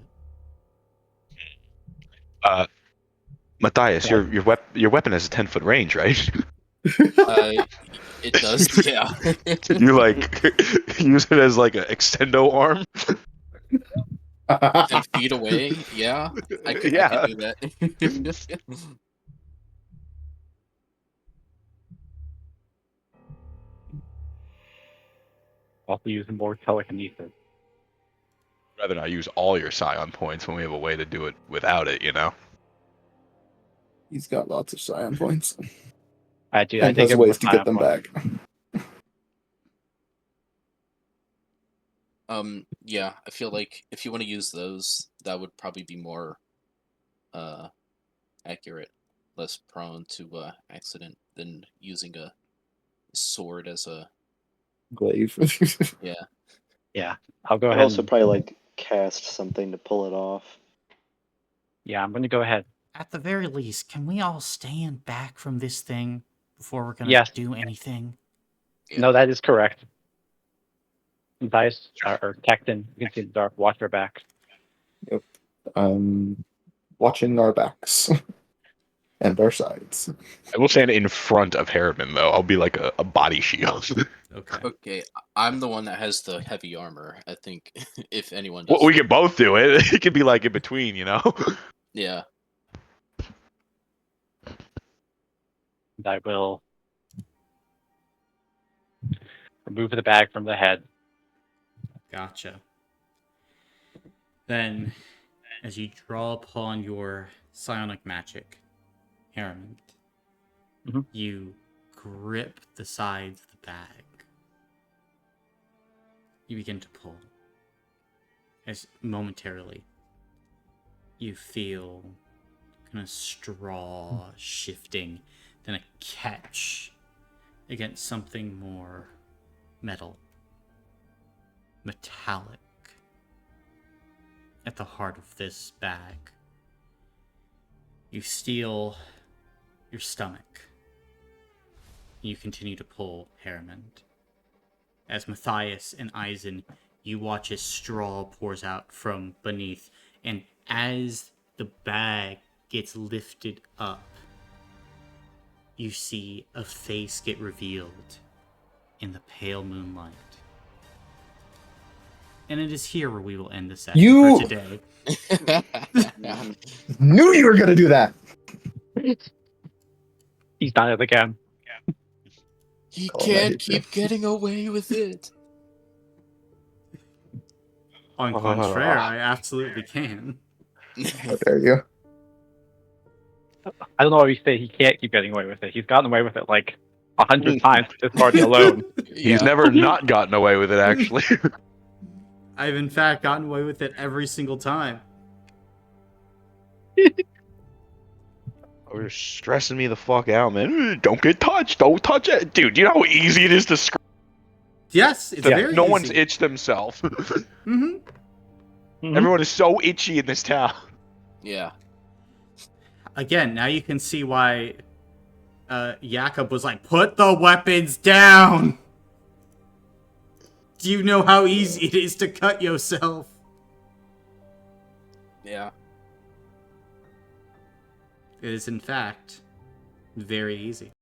Matthias, your weapon has a 10-foot range, right? It does, yeah. Can you use it as an extendo arm? 10 feet away, yeah. I could do that. Also using more telekinesis. Rather not use all your scion points when we have a way to do it without it, you know? He's got lots of scion points. I And think has ways to get them back. Yeah, I feel like if you want to use those, that would probably be more accurate, less prone to accident than using a sword as a Glaive. yeah. Yeah, I'll go I'd ahead. also probably cast something to pull it off. Yeah, I'm going to go ahead. At the very least, can we all stand back from this thing before we're gonna Yes. do anything? Yeah. No, that is correct. Dice or Tecton, you can see the dark. Watch your back. Watching our backs and our sides. I will stand in front of Harriman, though. I'll be like a body shield. Okay. Okay, I'm the one that has the heavy armor. I think if anyone does. Well, we can both do it. It could be in between, you know? Yeah. And I will remove the bag from the head. Gotcha. Then, as you draw upon your psionic magic, Harriman, Mhm. you grip the sides of the bag You begin to pull. As momentarily, you feel kind of straw shifting, then a catch against something more metal, metallic. At the heart of this bag, you steal your stomach. You continue to pull Haramond. As Matthias and Eisen, you watch as straw pours out from beneath, and as the bag gets lifted up, you see a face get revealed in the pale moonlight. And it is here where we will end the session for today. Knew you were gonna do that. He's done it again. He Oh, I can't hate you. keep getting away with it. En contraire, I absolutely can. How dare you? I don't know why we say he can't keep getting away with it. He's gotten away with it like 100 times with this party alone. He's never not gotten away with it, actually. I've in fact gotten away with it every single time. You're stressing me the fuck out, man. Don't get touched. Don't touch it. Dude, you know how easy it is to scratch? Yes, it's very No easy. one's itched themselves. Mm-hmm. Everyone is so itchy in this town. Yeah. Again, now you can see why Jakob was like, put the weapons down! Do you know how easy it is to cut yourself? Yeah. It is, in fact, very easy.